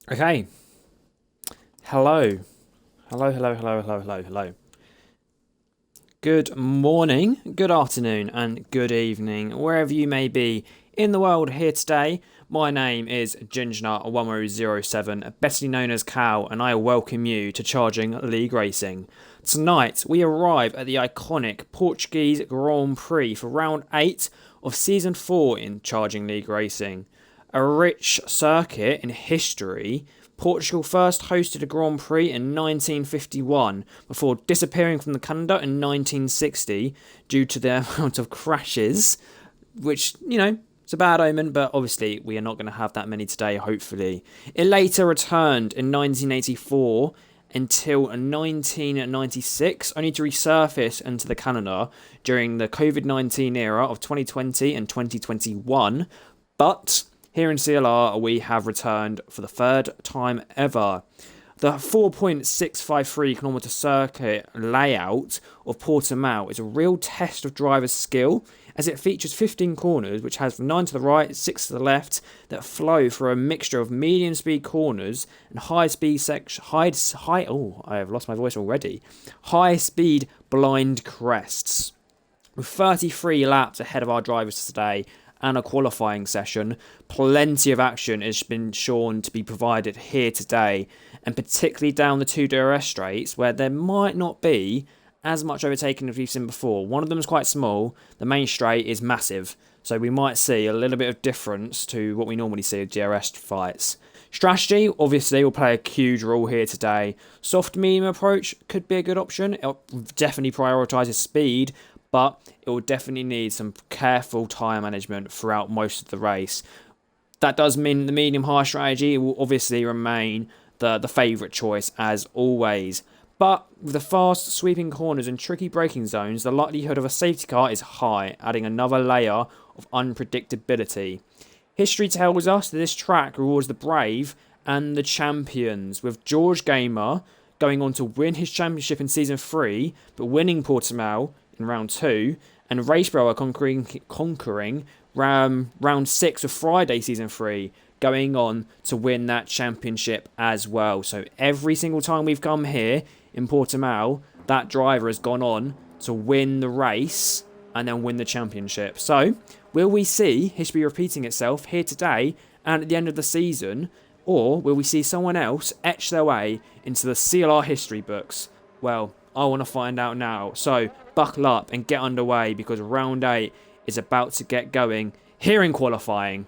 Okay. Hello. Hello. Good morning, good afternoon, and good evening, wherever you may be in the world here today. My name is Gingenut1007, better known as Cal, and I welcome you to Charging League Racing. Tonight, we arrive at the iconic Portuguese Grand Prix for round 8 of Season 4 in Charging League Racing. A rich circuit in history, Portugal first hosted a Grand Prix in 1951 before disappearing from the calendar in 1960 due to the amount of crashes, which, it's a bad omen, but obviously we are not going to have that many today, hopefully. It later returned in 1984 until 1996, only to resurface into the calendar during the COVID-19 era of 2020 and 2021, but here in CLR, we have returned for the third time ever. The 4.653km circuit layout of Portimao is a real test of driver's skill, as it features 15 corners, which has 9 to the right, 6 to the left, that flow through a mixture of medium speed corners and high speed high speed blind crests. With 33 laps ahead of our drivers today, and a qualifying session, plenty of action has been shown to be provided here today, and particularly down the two DRS straights where there might not be as much overtaking as we've seen before. One of them is quite small, the main straight is massive, so we might see a little bit of difference to what we normally see with DRS fights. Strategy, obviously, will play a huge role here today. Soft medium approach could be a good option. It definitely prioritises speed, but it will definitely need some careful tyre management throughout most of the race. That does mean the medium-high strategy will obviously remain the favourite choice as always. But with the fast sweeping corners and tricky braking zones, the likelihood of a safety car is high, adding another layer of unpredictability. History tells us that this track rewards the brave and the champions, with George Gamer going on to win his championship in Season 3, but winning Portimao in round 2, and Racebrower conquering round 6 of Friday Season 3, going on to win that championship as well. So every single time we've come here in Portimao, that driver has gone on to win the race and then win the championship. So will we see history repeating itself here today and at the end of the season, or will we see someone else etch their way into the CLR history books? Well, I want to find out now. So buckle up and get underway, because round 8 is about to get going here in qualifying.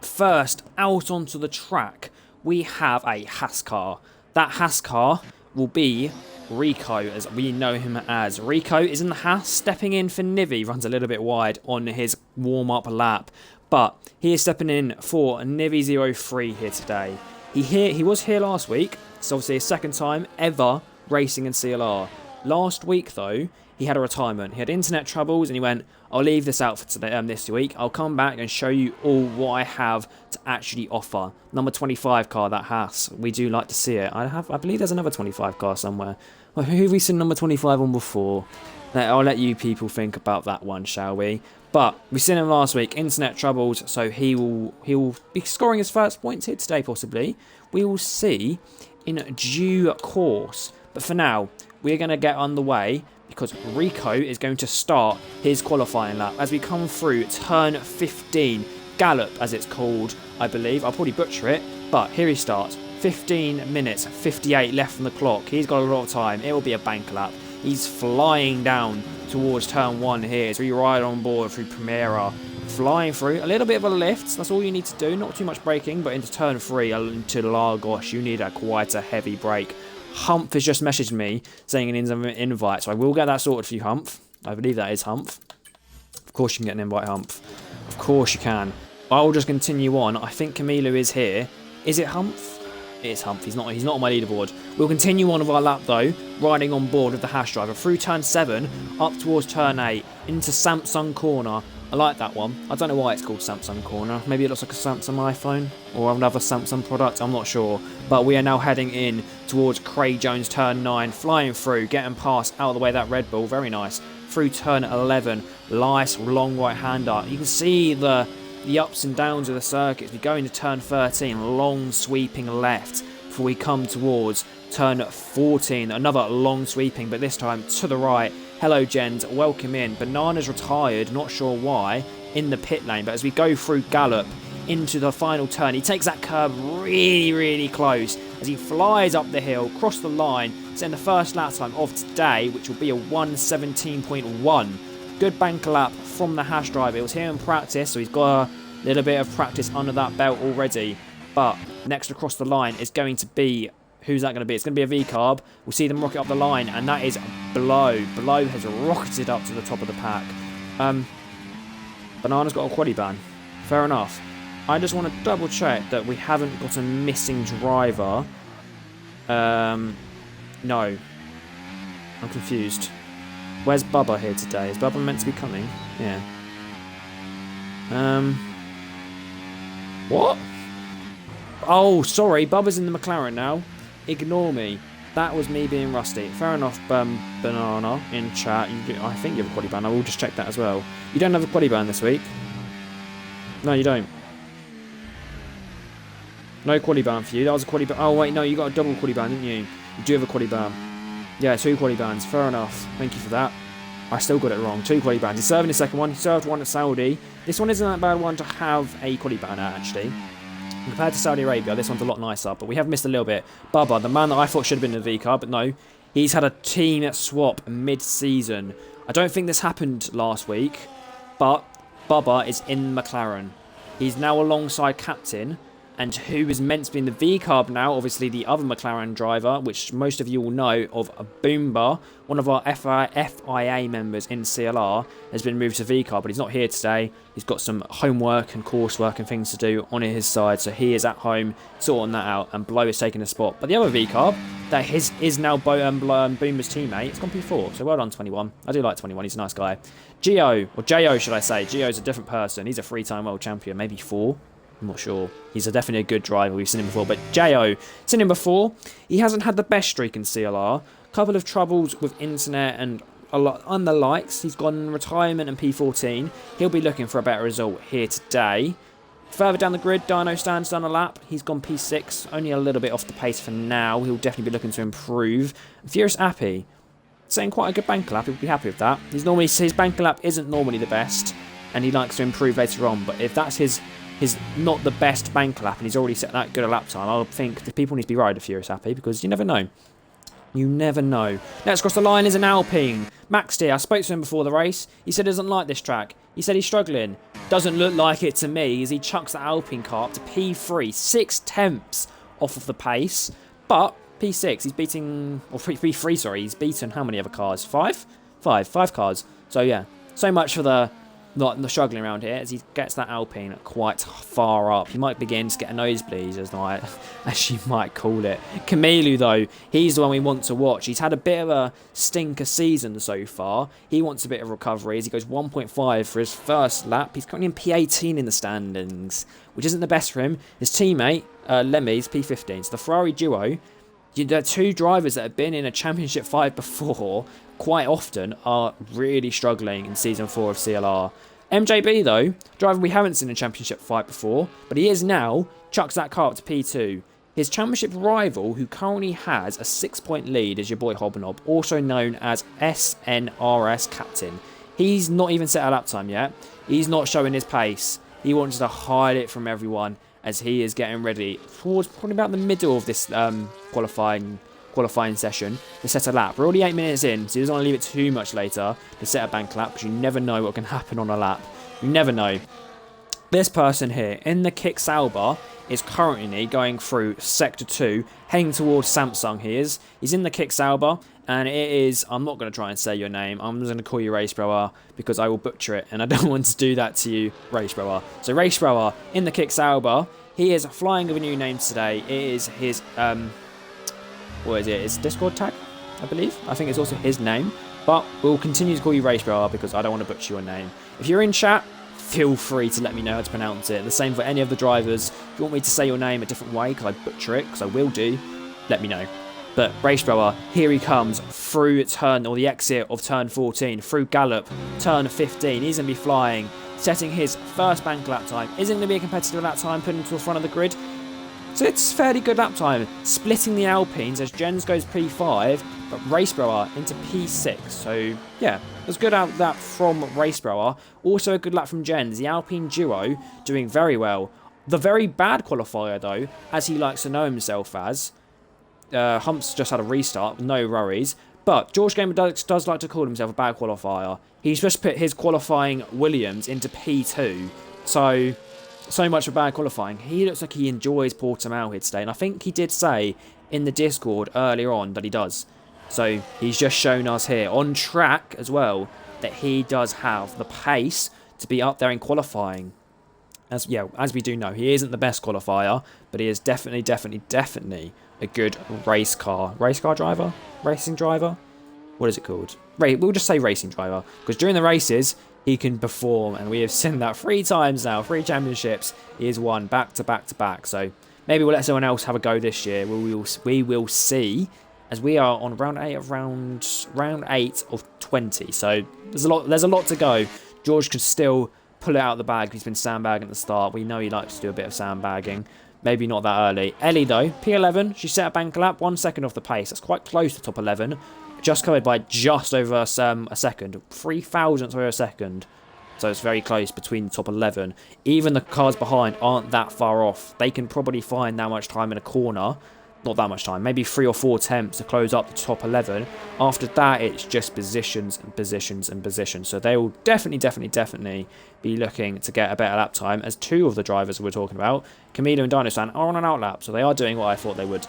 First, out onto the track, we have a Haas car. That Haas car will be Rico, as we know him as. Rico is in the Haas, stepping in for Nivi. Runs a little bit wide on his warm-up lap, but he is stepping in for Nivi 03 here today. He was here last week. It's obviously his second time ever racing in CLR. Last week, though, he had a retirement. He had internet troubles, and he went, I'll leave this out for today, this week. I'll come back and show you all what I have to actually offer. Number 25 car, that Haas. We do like to see it. I believe there's another 25 car somewhere. Well, who have we seen number 25 on before? I'll let you people think about that one, shall we? But we've seen him last week, internet troubles, so he will be scoring his first points here today, possibly. We will see in due course. But for now, we're going to get underway, because Rico is going to start his qualifying lap as we come through turn 15, Gallop as it's called, I believe. I'll probably butcher it, but here he starts. 15 minutes, 58 left from the clock. He's got a lot of time. It will be a bank lap. He's flying down towards turn 1 here as we ride on board through Primera. Flying through, a little bit of a lift, that's all you need to do. Not too much braking, but into turn 3, into Lagos, you need quite a heavy brake. Humph has just messaged me saying an invite, so I will get that sorted for you, Humph. I believe that is Humph. Of course you can get an invite, Humph. Of course you can. I will just continue on. I think Camilo is here. Is it Humph? It is Humph. He's not on my leaderboard. We'll continue on with our lap, though, riding on board with the Haas driver through turn 7, up towards turn 8, into Samsung Corner. I like that one. I don't know why it's called Samsung Corner. Maybe it looks like a Samsung iPhone or another Samsung product. I'm not sure. But we are now heading in towards Craig Jones turn 9, flying through, getting past out of the way that Red Bull. Very nice. Through turn 11. Nice long right-hander. You can see the the ups and downs of the circuits. We go into turn 13, long sweeping left before we come towards turn 14. Another long sweeping, but this time to the right. Hello, Jens. Welcome in. Banana's retired, not sure why, in the pit lane. But as we go through Gallop into the final turn, he takes that curve really, really close as he flies up the hill, across the line, setting the first lap time of today, which will be a 1:17.1. Good banker lap from the Haas driver. It was here in practice, so he's got a little bit of practice under that belt already. But next across the line is going to be... Who's that going to be? It's going to be a V-carb. We'll see them rocket up the line, and that is Blow. Blow has rocketed up to the top of the pack. Banana's got a quali ban. Fair enough. I just want to double check that we haven't got a missing driver. No. I'm confused. Where's Bubba here today? Is Bubba meant to be coming? Yeah. What? Oh, sorry. Bubba's in the McLaren now. Ignore me. That was me being rusty. Fair enough, Banana in chat. I think you have a quali ban. I will just check that as well. You don't have a quali ban this week? No, you don't. No quali ban for you. That was a quali ban. Oh, wait, no, you got a double quali ban, didn't you? You do have a quali ban. Yeah, 2 quali bans. Fair enough. Thank you for that. I still got it wrong. 2 quali bans. He's serving his second one. He served one at Saudi. This one isn't that bad one to have a quali ban at, actually. Compared to Saudi Arabia, this one's a lot nicer, but we have missed a little bit. Bubba, the man that I thought should have been in the V-car, but no. He's had a team swap mid-season. I don't think this happened last week, but Bubba is in McLaren. He's now alongside captain, and who is meant to be in the V-carb now, obviously the other McLaren driver, which most of you will know of, Boomba, one of our FIA members in CLR, has been moved to V-carb, but he's not here today. He's got some homework and coursework and things to do on his side, so he is at home sorting that out, and Blow is taking a spot. But the other V-carb, that is now Boomba's teammate, it's gone P4, so well done 21. I do like 21, he's a nice guy. Gio, or Jo should I say, Gio's a different person. He's a 3-time world champion, maybe 4. I'm not sure. He's definitely a good driver. We've seen him before. But Jo, seen him before. He hasn't had the best streak in CLR. Couple of troubles with internet and a lot on the likes. He's gone retirement and P14. He'll be looking for a better result here today. Further down the grid, Dino stands down a lap. He's gone P6. Only a little bit off the pace for now. He'll definitely be looking to improve. Furious Appy, saying quite a good banker lap. He'll be happy with that. His banker lap isn't normally the best, and he likes to improve later on. But if that's his not the best bank lap and he's already set that good a lap time, I think the people need to be worried if Furious Happy, because you never know. You never know. Next across the line is an Alpine. Max here, I spoke to him before the race. He said he doesn't like this track. He said he's struggling. Doesn't look like it to me as he chucks the Alpine car up to P3. 6/10 off of the pace. But P6, he's beating... Or P3, sorry. He's beaten how many other cars? 5? 5 cars. So yeah. So much for the struggling around here as he gets that Alpine quite far up. He might begin to get a nosebleed, as you might call it. Camelu, though, he's the one we want to watch. He's had a bit of a stinker season so far. He wants a bit of recovery as he goes 1.5 for his first lap. He's currently in P18 in the standings, which isn't the best for him. His teammate, Lemmy's P15. So the Ferrari duo, the 2 drivers that have been in a Championship 5 before quite often are really struggling in Season 4 of CLR. MJB, though, driver we haven't seen in Championship 5 before, but he is now, chucks that car up to P2. His Championship rival, who currently has a 6-point lead, is your boy Hobnob, also known as SNRS Captain. He's not even set a lap time yet. He's not showing his pace. He wants to hide it from everyone as he is getting ready towards probably about the middle of this qualifying session to set a lap. We're already 8 minutes in, so he doesn't want to leave it too much later to set a bank lap, because you never know what can happen on a lap. You never know. This person here in the Kick Sauber is currently going through Sector 2, heading towards Samsung. He's in the Kick Sauber, and it is... I'm not going to try and say your name. I'm just going to call you Race Brower, because I will butcher it, and I don't want to do that to you, Race Brower. So Race Brower in the Kick Sauber. He is flying with a new name today. It is his... what is it? It's Discord tag, I believe. I think it's also his name. But we'll continue to call you Race Brower because I don't want to butcher your name. If you're in chat, feel free to let me know how to pronounce it. The same for any of the drivers. If you want me to say your name a different way, because I butcher it, because I will do, let me know. But Race Brower, here he comes through the exit of turn 14, through Gallop, turn 15. He's going to be flying. setting his first bank lap time. Isn't going to be a competitive lap time, putting him to the front of the grid. So it's fairly good lap time. Splitting the Alpines as Jens goes P5, but Racebrower into P6. So yeah, it was a good lap from Racebrower. Also a good lap from Jens. The Alpine duo doing very well. The very bad qualifier though, as he likes to know himself as, Hump's just had a restart, no worries. But George Gamer does like to call himself a bad qualifier. He's just put his qualifying Williams into P2. So much for bad qualifying. He looks like he enjoys Portimao here today. And I think he did say in the Discord earlier on that he does. So he's just shown us here on track as well that he does have the pace to be up there in qualifying. As we do know, he isn't the best qualifier, but he is definitely a good racing driver. What is it called? We'll just say racing driver, because during the races he can perform, and we have seen that 3 times now, 3 championships he has won back to back. So maybe we'll let someone else have a go this year. We will see, as we are on round 8 of 20. So there's a lot to go. George could still pull it out of the bag. He's been sandbagging at the start. We know he likes to do a bit of sandbagging. Maybe not that early. Ellie, though, P11. She set a bank lap 1 second off the pace. That's quite close to top 11. Just covered by just over a second. 3,000ths over a second. So it's very close between the top 11. Even the cars behind aren't that far off. They can probably find that much time in a corner. Not that much time. Maybe 3 or 4 attempts to close up the top 11. After that, it's just positions and positions and positions. So they will definitely be looking to get a better lap time, as 2 of the drivers we're talking about, Camilo and Dinosan, are on an outlap. So they are doing what I thought they would.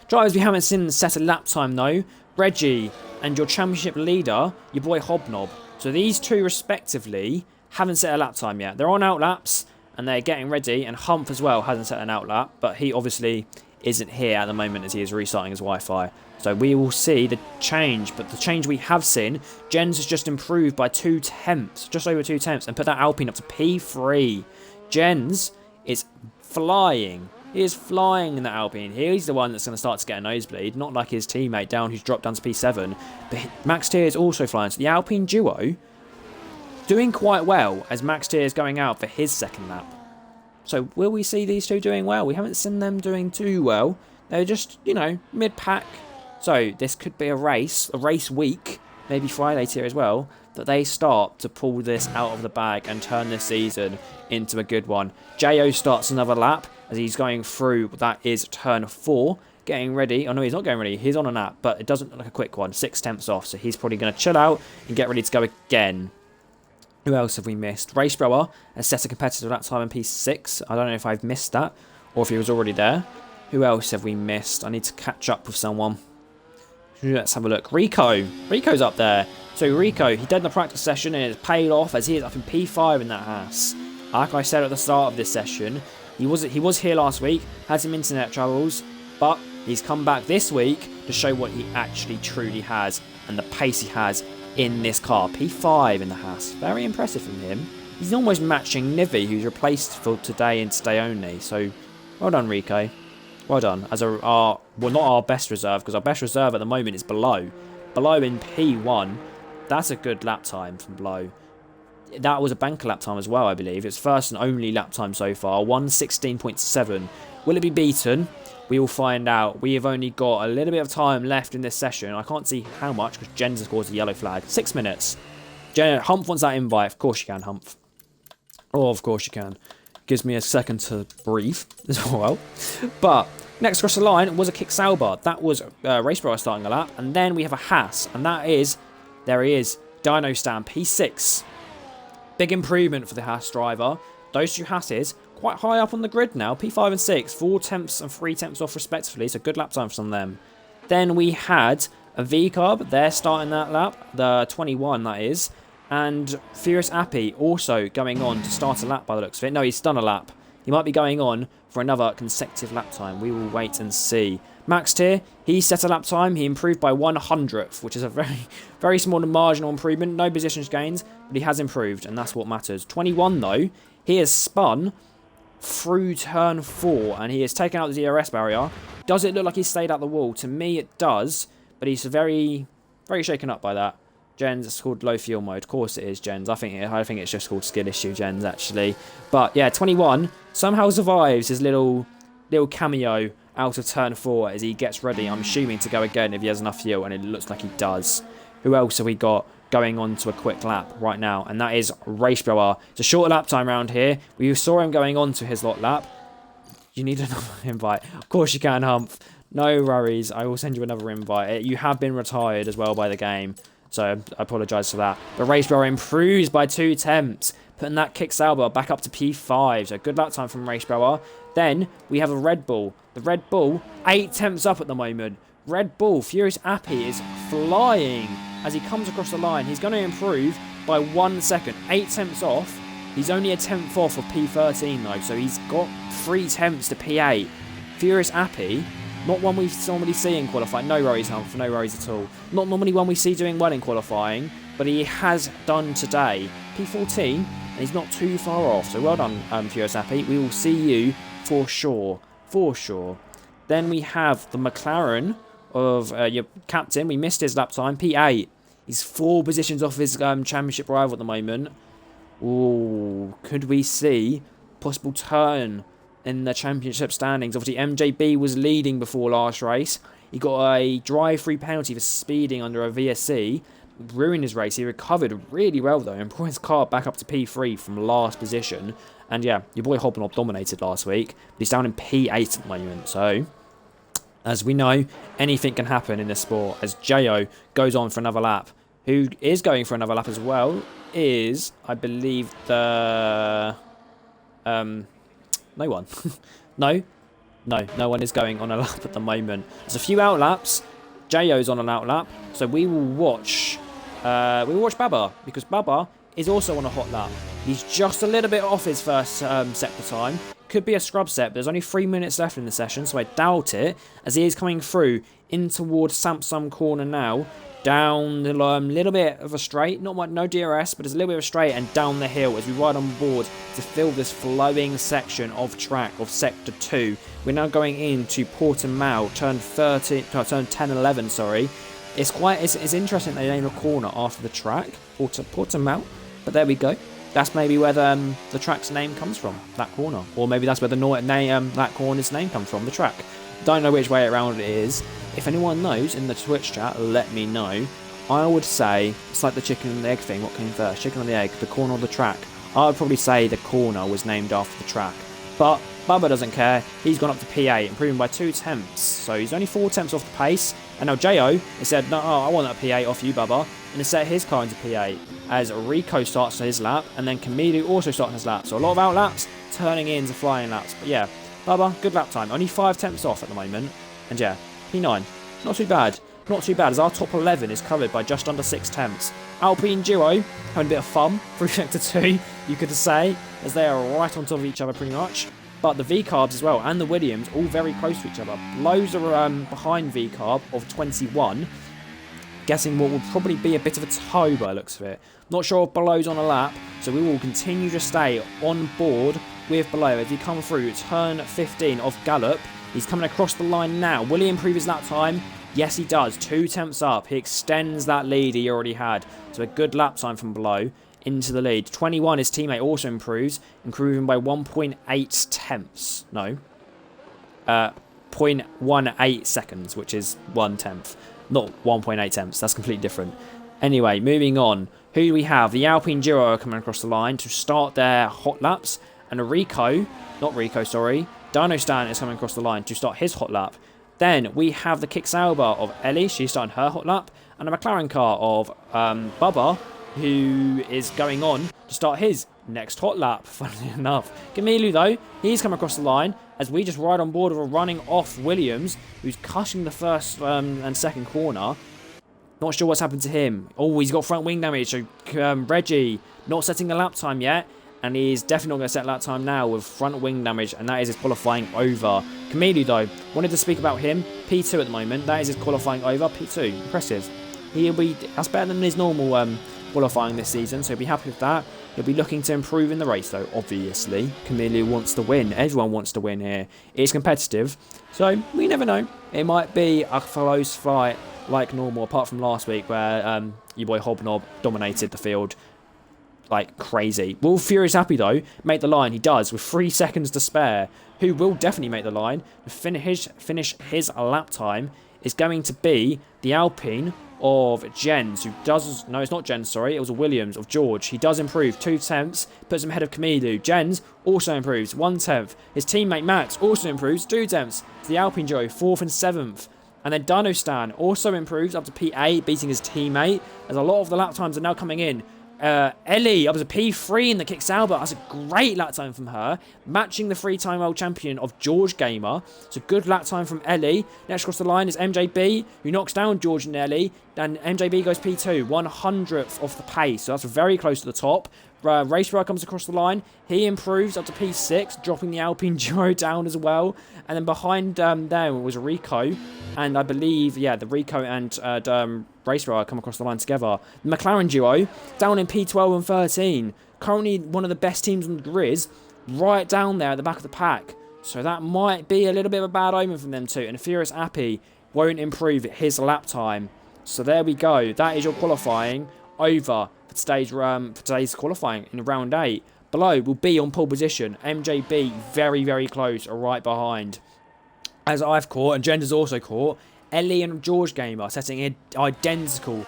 Drivers we haven't seen set a lap time though, Reggie and your championship leader, your boy Hobnob. So these 2 respectively haven't set a lap time yet. They're on outlaps and they're getting ready, and Humph as well hasn't set an outlap, but he obviously isn't here at the moment as he is restarting his Wi-Fi. So we will see the change, but the change we have seen, Jens has just improved by 2 tenths, just over 2 tenths, and put that Alpine up to P3. Jens is flying. He is flying in the Alpine. He's the one that's going to start to get a nosebleed, not like his teammate down who's dropped down to P7. But Max Tier is also flying. So the Alpine duo doing quite well as Max Tier is going out for his second lap. So will we see these 2 doing well? We haven't seen them doing too well. They're just, mid-pack. So this could be a race week, maybe Friday tier as well, that they start to pull this out of the bag and turn this season into a good one. Jo starts another lap as he's going through, that is turn 4, getting ready. Oh no, he's not getting ready, he's on a lap, but it doesn't look like a quick one, 6 tenths off, so he's probably going to chill out and get ready to go again. Who else have we missed? Racebrower has set a competitive lap time in P6. I don't know if I've missed that or if he was already there. Who else have we missed? I need to catch up with someone. Let's have a look. Rico's up there. So Rico, he did the practice session and it's paid off as he is up in P5 in that Haas. Like I said at the start of this session, he was here last week, had some internet troubles, but he's come back this week to show what he actually truly has and the pace he has in this car. P5 in the Haas. Very impressive from him. He's almost matching Nivi, who's replaced for today and today only. So, well done, Rico. Well done. As well, not our best reserve, because our best reserve at the moment is Below. Below in P1. That's a good lap time from Below. That was a banker lap time as well, I believe. It's first and only lap time so far. 1:16.7. Will it be beaten? We will find out. We have only got a little bit of time left in this session. I can't see how much because Jens has caused a yellow flag. 6 minutes. Humph wants that invite. Of course you can, Humph. Oh, of course you can. Gives me a second to breathe as well. But next across the line was a Kick Sauber. That was Racebrower starting a lap. And then we have a Haas. And that is, there he is, Dino Stand P6. Big improvement for the Haas driver. Those 2 Haasses quite high up on the grid now. P5 and 6. 4 tenths and 3 tenths off respectively. So good lap time for some of them. Then we had a V-Carb. They're starting that lap. The 21 that is. And Furious Appy also going on to start a lap by the looks of it. No, he's done a lap. He might be going on for another consecutive lap time. We will wait and see. Max Tier, he set a lap time. He improved by 100th, which is a very, very small and marginal improvement. No positions gains, but he has improved, and that's what matters. 21, though, he has spun through turn 4, and he has taken out the DRS barrier. Does it look like he's stayed at the wall? To me, it does, but he's very, very shaken up by that. Jens, it's called low fuel mode. Of course it is, Jens. I think it's just called skill issue, Jens, actually. But yeah, 21 somehow survives his little cameo out of turn 4 as he gets ready, I'm assuming, to go again if he has enough fuel, and it looks like he does. Who else have we got going on to a quick lap right now? And that is Race Blower. It's a shorter lap time around here. We saw him going on to his lot lap. You need another invite. Of course you can, Humph. No worries. I will send you another invite. You have been retired as well by the game, so I apologise for that. But Race Blower improves by 2 tenths, putting that kick Sauber back up to P5. So good lap time from Race Blower. Then we have a Red Bull. The Red Bull, 8 tenths up at the moment. Red Bull, Furious Appy, is flying as he comes across the line. He's going to improve by 1 second. 8 tenths off. He's only a tenth off of P13 though, so he's got 3 tenths to P8. Furious Appy, not one we normally see in qualifying. No worries, Humph, no worries at all. Not normally one we see doing well in qualifying, but he has done today. P14, and he's not too far off. So well done, Furious Appy. We will see you for sure. For sure. Then we have the McLaren of your captain. We missed his lap time. P8. He's 4 positions off his championship rival at the moment. Ooh, could we see possible turn in the championship standings? Obviously, MJB was leading before last race. He got a drive-through penalty for speeding under a VSC. Ruined his race. He recovered really well, though, and brought his car back up to P3 from last position. And yeah, your boy Hobnob dominated last week, but he's down in P8 at the moment. So, as we know, anything can happen in this sport. As Jo goes on for another lap. Who is going for another lap as well is, I believe, the... no one. No one is going on a lap at the moment. There's a few out laps. Jo's on an out lap. So we will watch Baba, because Baba is also on a hot lap. He's just a little bit off his first sector time. Could be a scrub set, but there's only 3 minutes left in the session, so I doubt it, as he is coming through in towards Samsung corner now. Down the little bit of a straight, not much, no DRS, but there's a little bit of a straight, and down the hill as we ride on board to fill this flowing section of track of sector 2. We're now going into Portimao, turn 10-11, sorry. It's interesting they name a corner after the track, Portimao, but there we go. That's maybe where the track's name comes from, that corner, or maybe that's where the that corner's name comes from, the track. Don't know which way around it is. If anyone knows in the Twitch chat, let me know. I would say it's like the chicken and the egg thing. What came first, chicken or the egg, the corner or the track? I would probably say the corner was named after the track. But Bubba doesn't care. He's gone up to P8, improving by 2 tenths. So he's only 4 tenths off the pace. And now Jo has said, no, I want that P8 off you, Bubba. And has set his car into P8 as Rico starts his lap. And then Camilo also starts his lap. So a lot of out laps turning into flying laps. But yeah, Bubba, good lap time. Only 5 tenths off at the moment. And yeah, P9. Not too bad. Not too bad, as our top 11 is covered by just under 6 tenths. Alpine Duo having a bit of fun through Sector 2, you could say, as they are right on top of each other pretty much. But the V-Carbs as well, and the Williams, all very close to each other. Lows are behind V-Carb of 21. Guessing what will probably be a bit of a tow by the looks of it. Not sure if Below's on a lap, so we will continue to stay on board with Below as he come through turn 15 off Gallop. He's coming across the line now. Will he improve his lap time? Yes, he does. 2 tenths up. He extends that lead he already had. So a good lap time from Below into the lead. 21, his teammate also improves, improving by 1.8 tenths. No. 0.18 seconds, which is 1 tenth. Not 1.8 tenths. That's completely different. Anyway, moving on. Who do we have? The Alpine Duo are coming across the line to start their hot laps. And Dino Stan is coming across the line to start his hot lap. Then we have the Kick Sauber of Ellie. She's starting her hot lap. And a McLaren car of Bubba, who is going on to start his next hot lap, funnily enough. Camilo, though, he's come across the line as we just ride on board of a running off Williams, who's cutting the first and second corner. Not sure what's happened to him. Oh, he's got front wing damage. So Reggie not setting a lap time yet. And he's definitely not going to set lap time now with front wing damage. And that is his qualifying over. Camilo, though, wanted to speak about him. P2 at the moment. That is his qualifying over. P2. Impressive. That's better than his normal qualifying this season. So he'll be happy with that. He'll be looking to improve in the race, though, obviously. Camilo wants to win. Everyone wants to win here. It's competitive. So we never know. It might be a close fight like normal, apart from last week where your boy Hobnob dominated the field like crazy. Will Furious Happy, though, make the line? He does, with 3 seconds to spare. Who will definitely make the line to finish his lap time is going to be the Alpine of Jens, who does... No, it's not Jens, sorry. It was a Williams of George. He does improve 2/10, puts him ahead of Camilo. Jens also improves 1/10. His teammate Max also improves 2/10. The Alpine Joe, 4th and 7th. And then Dino Stan also improves up to P8, beating his teammate, as a lot of the lap times are now coming in. Ellie up to P3 in the Kicks Albert. That's a great lap time from her, matching the 3-time world champion of George Gamer. It's a good lap time from Ellie. Next across the line is MJB, who knocks down George and Ellie. Then MJB goes P2, 100th off the pace, so that's very close to the top. Race Rider comes across the line. He improves up to P6, dropping the Alpine duo down as well. And then behind them was Rico. And I believe, yeah, the Rico and Race Rider come across the line together. The McLaren duo down in P12 and 13. Currently one of the best teams on the grid, right down there at the back of the pack. So that might be a little bit of a bad omen from them two. And Furious Appy won't improve his lap time. So there we go. That is your qualifying over for today's qualifying in round 8. Below will be on pole position. MJB very, very close, right behind. As I've caught, and Jens has also caught, Ellie and George Gamer setting identical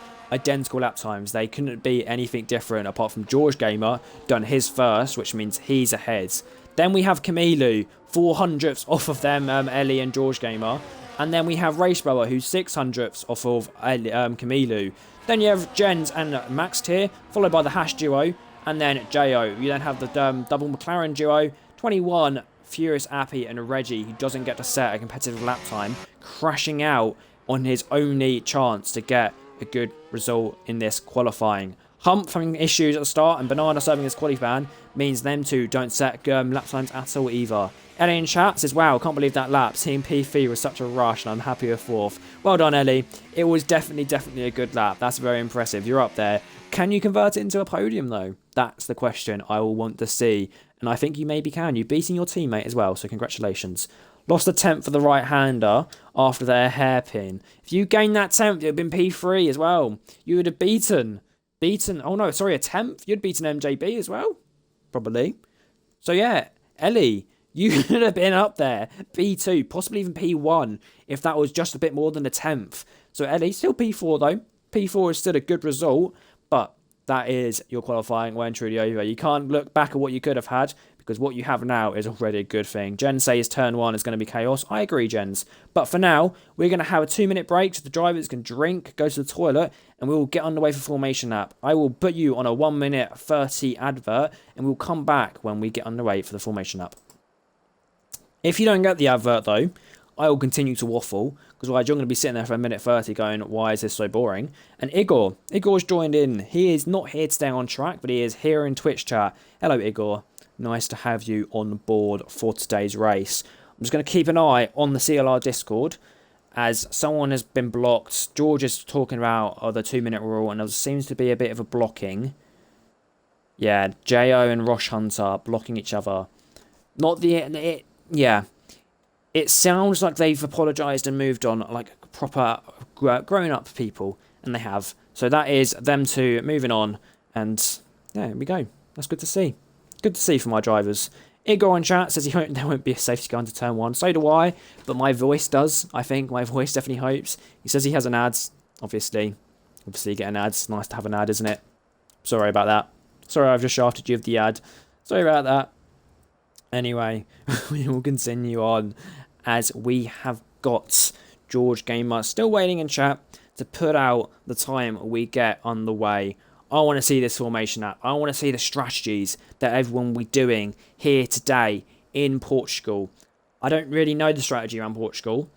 lap times. They couldn't be anything different apart from George Gamer done his first, which means he's ahead. Then we have Camilo, 400ths off of them, Ellie and George Gamer. And then we have Race Brother, who's 600ths off of Camilo. Then you have Jens and Max here, followed by the Hash duo, and then Jo. You then have the double McLaren duo, 21, Furious Appy and Reggie, who doesn't get to set a competitive lap time, crashing out on his only chance to get a good result in this qualifying. Hump having issues at the start and Banana serving as quali ban means them two don't set lap times at all either. Ellie in chat says, wow, can't believe that lap. Team P3 was such a rush and I'm happy with 4th. Well done, Ellie. It was definitely a good lap. That's very impressive. You're up there. Can you convert it into a podium though? That's the question I will want to see. And I think you maybe can. You're beating your teammate as well, so congratulations. Lost a 10th for the right-hander after their hairpin. If you gained that 10th, it would have been P3 as well. You would have beaten, oh no, sorry, a 10th? You'd beaten MJB as well? Probably. So yeah, Ellie, you could have been up there. P2, possibly even P1, if that was just a bit more than a 10th. So Ellie, still P4 though. P4 is still a good result, but that is your qualifying when truly over. You can't look back at what you could have had, because what you have now is already a good thing. Jen says turn 1 is going to be chaos. I agree, Jens. But for now, we're going to have a 2-minute break so the drivers can drink, go to the toilet, and we will get underway for formation lap. I will put you on a 1-minute 30 advert, and we'll come back when we get underway for the formation lap. If you don't get the advert, though, I will continue to waffle, because you're going to be sitting there for a minute 30 going, why is this so boring? And Igor's joined in. He is not here to stay on track, but he is here in Twitch chat. Hello, Igor. Nice to have you on board for today's race. I'm just going to keep an eye on the CLR Discord, as someone has been blocked. George is talking about the 2-minute rule, and there seems to be a bit of a blocking. Yeah, Jo and Rosh Hunter blocking each other. Yeah. It sounds like they've apologised and moved on like proper grown-up people, and they have. So that is them two moving on, and yeah, here we go. That's good to see. Good to see for my drivers. Igor in chat says there won't be a safety car into turn 1. So do I, but my voice does, I think. My voice definitely hopes. He says he has an ads, obviously. Obviously, get an ads. Nice to have an ad, isn't it? Sorry about that. Sorry, I've just shafted you with the ad. Sorry about that. Anyway, we will continue on, as we have got George Gamer still waiting in chat to put out the time we get on the way. I want to see this formation app. I want to see the strategies that everyone will be doing here today in Portugal. I don't really know the strategy around Portugal.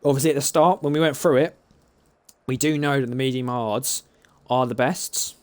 Obviously, at the start, when we went through it, we do know that the medium hards are the best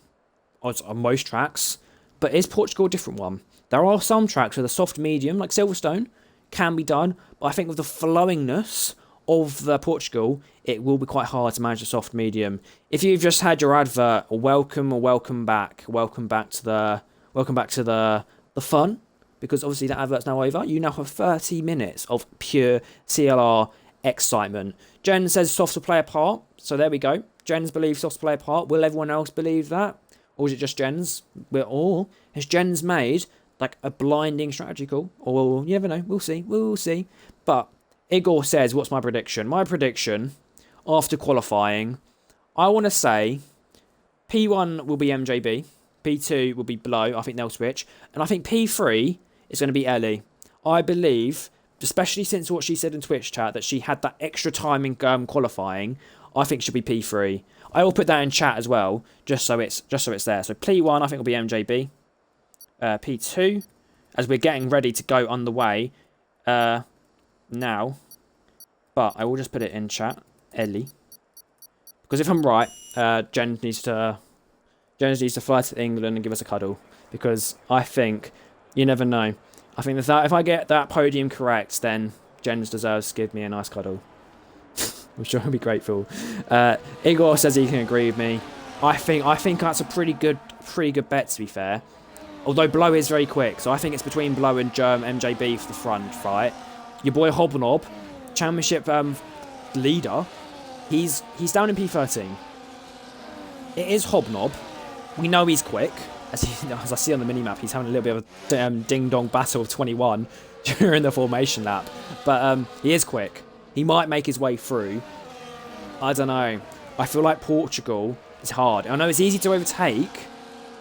on most tracks. But is Portugal a different one? There are some tracks with a soft medium, like Silverstone, can be done. But I think with the flowingness of the Portugal, it will be quite hard to manage a soft medium. If you've just had your advert, welcome back to the fun, because obviously that advert's now over. You now have 30 minutes of pure CLR excitement. Jen says softs will play a part. So there we go. Jens believes softs play a part. Will everyone else believe that? Or is it just Jens? Or has Jens made like a blinding strategy call? Or you never know. We'll see. We'll see. But Igor says, what's my prediction? My prediction after qualifying, I want to say P1 will be MJB. P2 will be Blow. I think they'll switch. And I think P3 is going to be Ellie. I believe, especially since what she said in Twitch chat, that she had that extra time in qualifying. I think she'll be P3. I will put that in chat as well, just so it's there. So P1 I think will be MJB. P2, as we're getting ready to go underway now. But I will just put it in chat, Ellie. Because if I'm right, Jen needs to fly to England and give us a cuddle. Because I think, you never know. I think that if I get that podium correct, then Jen deserves to give me a nice cuddle. I'm sure he'll be grateful. Igor says he can agree with me. I think that's a pretty good bet, to be fair. Although Blow is very quick, so I think it's between Blow and MJB for the front, right? Your boy Hobnob, championship leader, he's down in P13. It is Hobnob. We know he's quick. As I see on the minimap, he's having a little bit of a ding-dong battle of 21 during the formation lap. But he is quick. He might make his way through. I don't know. I feel like Portugal is hard. I know it's easy to overtake,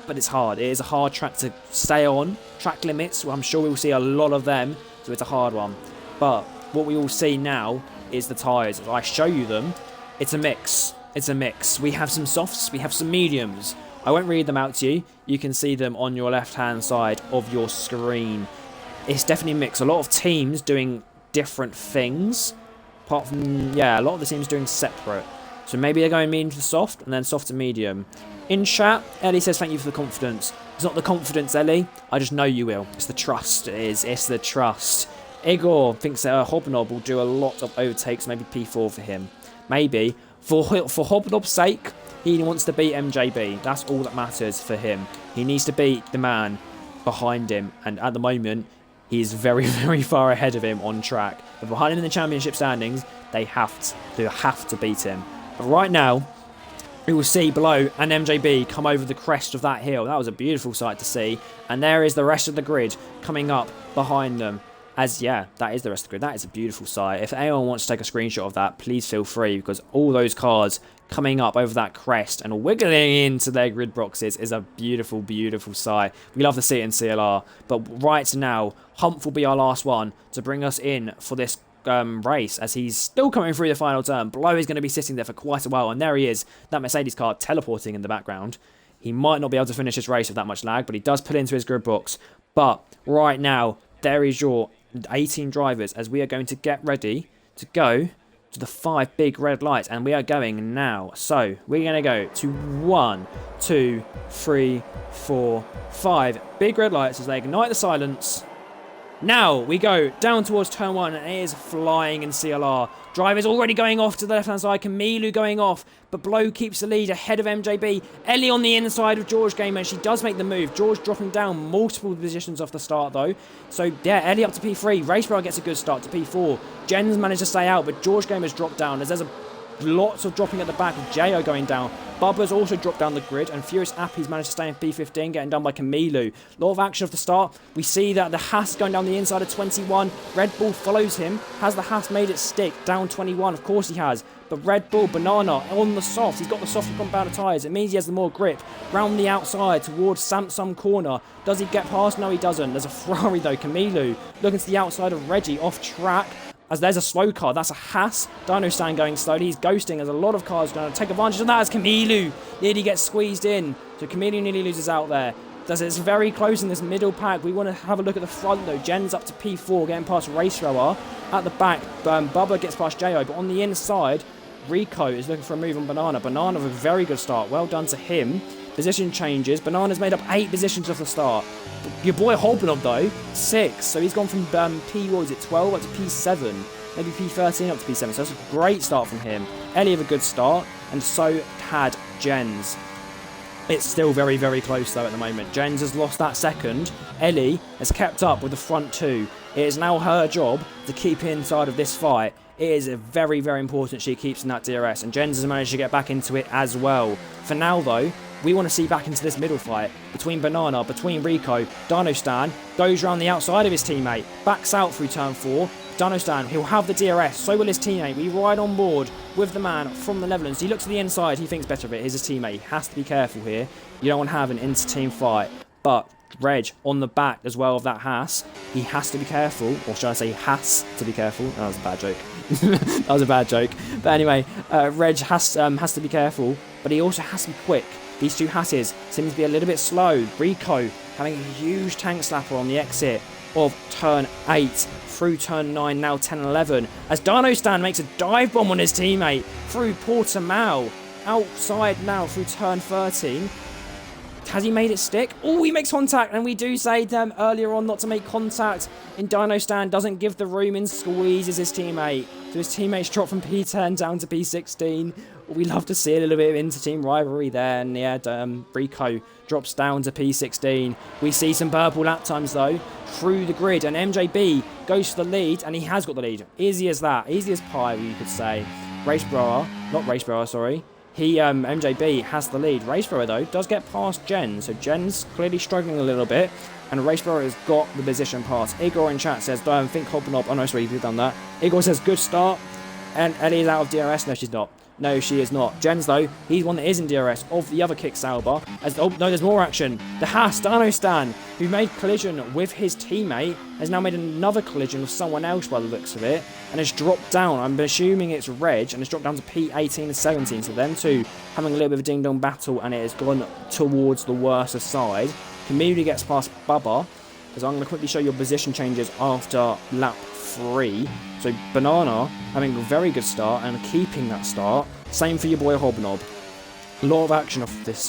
but it's hard. It is a hard track to stay on. Track limits, well, I'm sure we'll see a lot of them, so it's a hard one. But what we will see now is the tyres. As I show you them, it's a mix. It's a mix. We have some softs, we have some mediums. I won't read them out to you. You can see them on your left-hand side of your screen. It's definitely a mix. A lot of teams doing different things. Apart from, yeah, a lot of the teams doing separate. So maybe they're going medium to soft, and then soft to medium. In chat, Ellie says, thank you for the confidence. It's not the confidence, Ellie. I just know you will. It's the trust. It is. It's the trust. Igor thinks that Hobnob will do a lot of overtakes, maybe P4 for him. Maybe. For Hobnob's sake, he wants to beat MJB. That's all that matters for him. He needs to beat the man behind him. And at the moment, he's very, very far ahead of him on track. But behind him in the championship standings, they have to beat him. But right now, we will see Blow and MJB come over the crest of that hill. That was a beautiful sight to see. And there is the rest of the grid coming up behind them. Yeah, that is the rest of the grid. That is a beautiful sight. If anyone wants to take a screenshot of that, please feel free, because all those cars coming up over that crest and wiggling into their grid boxes is a beautiful, beautiful sight. We love to see it in CLR. But right now, Humph will be our last one to bring us in for this race, as he's still coming through the final turn. Blow is going to be sitting there for quite a while, and there he is, that Mercedes car teleporting in the background. He might not be able to finish his race with that much lag, but he does pull into his grid box. But right now, there is your 18 drivers, as we are going to get ready to go to the 5 big red lights, and we are going now. So we're going to go to 1, 2, 3, 4, 5 big red lights as they ignite the silence. Now we go down towards turn 1, and it is flying in CLR. Drivers already going off to the left-hand side. Camilo going off, but Blow keeps the lead ahead of MJB. Ellie on the inside of George Gamer, and she does make the move. George dropping down multiple positions off the start, though. So, yeah, Ellie up to P3. Racebro gets a good start to P4. Jen's managed to stay out, but George Gamer's dropped down, as there's lots of dropping at the back with Jo going down. Bubba's also dropped down the grid, and Furious Appy's managed to stay in P15, getting done by Camilo. A lot of action off the start. We see that the Haas going down the inside of 21. Red Bull follows him. Has the Haas made it stick? Down 21, of course he has. But Red Bull, Banana on the soft. He's got the soft compound of tyres. It means he has the more grip. Round the outside towards Samsung corner. Does he get past? No, he doesn't. There's a Ferrari though. Camilo looking to the outside of Reggie, off track. As there's a slow car, that's a Haas. Dino Stan going slowly. He's ghosting. There's a lot of cars going to take advantage of that as Camilo nearly gets squeezed in. So Camilo nearly loses out there. It's very close in this middle pack. We want to have a look at the front though. Jen's up to P4, getting past Race Rower. At the back, Bubba gets past Jo. But on the inside, Rico is looking for a move on Banana. Banana with a very good start. Well done to him. Position changes. Banana's made up 8 positions off the start. Your boy Hobnob though, 6. So he's gone from P12 up to P7. Maybe P13 up to P7. So that's a great start from him. Ellie have a good start. And so had Jens. It's still very, very close though at the moment. Jens has lost that second. Ellie has kept up with the front two. It is now her job to keep inside of this fight. It is very, very important she keeps in that DRS, and Jens has managed to get back into it as well. For now though, we want to see back into this middle fight between Banana, between Rico. Dinostan goes around the outside of his teammate, backs out through turn 4. Dinostan, he'll have the DRS, so will his teammate. We ride on board with the man from the Netherlands. He looks to the inside, he thinks better of it. Here's his teammate. He has to be careful here. You don't want to have an inter-team fight. But Reg on the back as well of that Haas, he has to be careful, or should I say has to be careful. That was a bad joke. That was a bad joke. But anyway, Reg has to be careful, but he also has to be quick. These two Hasses seem to be a little bit slow. Rico having a huge tank slapper on the exit of turn 8 through turn 9, now 10 and 11, as Dinostan makes a dive bomb on his teammate through Portimao, outside now through turn 13. Has he made it stick? Oh, he makes contact, and we do say them earlier on not to make contact, and Dinostan doesn't give the room and squeezes his teammate. So his teammates drop from P10 down to P16. We love to see a little bit of inter-team rivalry there, and yeah, Rico drops down to P16. We see some purple lap times though through the grid, and MJB goes to the lead, and he has got the lead. Easy as that, easy as pie, you could say. Sorry. MJB has the lead. Racebrower though does get past Jen, so Jen's clearly struggling a little bit, and Racebrower has got the position pass. Igor in chat says, don't think hopping up. Oh no, sorry, you've done that. Igor says, good start, and Ellie's out of DRS. No, she's not. No, she is not. Jens, though, he's one that is in DRS of the other kick Sauber. Oh, no, there's more action. The Haas, Dinostan, who made collision with his teammate, has now made another collision with someone else by the looks of it, and has dropped down. I'm assuming it's Reg, and has dropped down to P18 and 17. So them two having a little bit of a ding-dong battle, and it has gone towards the worse side. Community gets past Bubba, because I'm going to quickly show you position changes after lap 3. So Banana having a very good start and keeping that start. Same for your boy Hobnob. A lot of action off this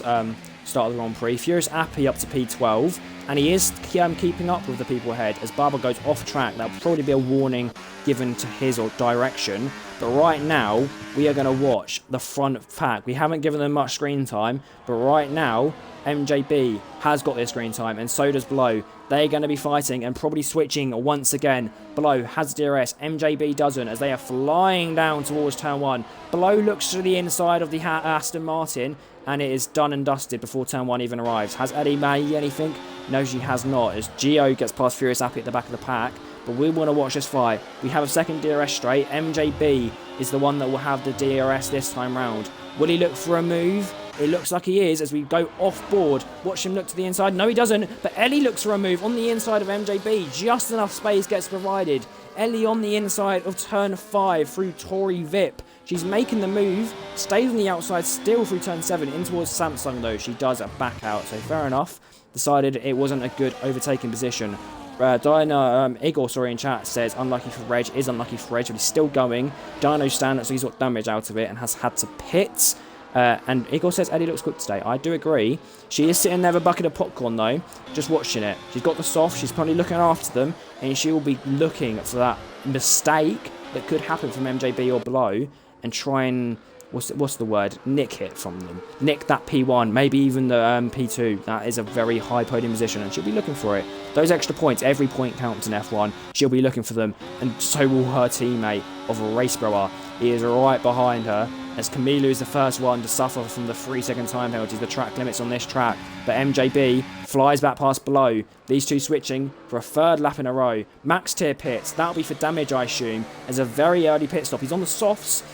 start of the Grand Prix. Furious Appy up to P12, and he is keeping up with the people ahead as Barber goes off track. That'll probably be a warning given to his direction. But right now, we are going to watch the front pack. We haven't given them much screen time, but right now, MJB has got their screen time, and so does Blow. They're going to be fighting and probably switching once again. Blow has DRS, MJB doesn't, as they are flying down towards turn 1. Blow looks to the inside of the Aston Martin, and it is done and dusted before turn 1 even arrives. Has Eddie made anything? No, she has not, as Gio gets past Furious Appy at the back of the pack. But we want to watch this fight. We have a second DRS straight. MJB is the one that will have the DRS this time round. Will he look for a move? It looks like he is as we go off board. Watch him look to the inside. No, he doesn't. But Ellie looks for a move on the inside of MJB. Just enough space gets provided. Ellie on the inside of turn 5 through Tori Vip. She's making the move. Stays on the outside still through turn 7 in towards Samsung though. She does a back out. So fair enough. Decided it wasn't a good overtaking position. Igor, in chat says unlucky for Reg, is unlucky for Reg, but he's still going. Dinostan, so he's got damage out of it and has had to pit. And Igor says Eddie looks good today. I do agree. She is sitting there with a bucket of popcorn though, just watching it. She's got the soft, she's probably looking after them, and she will be looking for that mistake that could happen from MJB or Blow and try and, what's the word, nick it from them. Nick that P1, maybe even the P2. That is a very high podium position, and she'll be looking for it. Those extra points, every point counts in F1. She'll be looking for them, and so will her teammate of Racebrower. He is right behind her, as Camilo is the first one to suffer from the 3-second time penalties, the track limits on this track. But MJB flies back past Below. These two switching for a third lap in a row. Max tier pits, that'll be for damage I assume, as a very early pit stop. He's on the softs,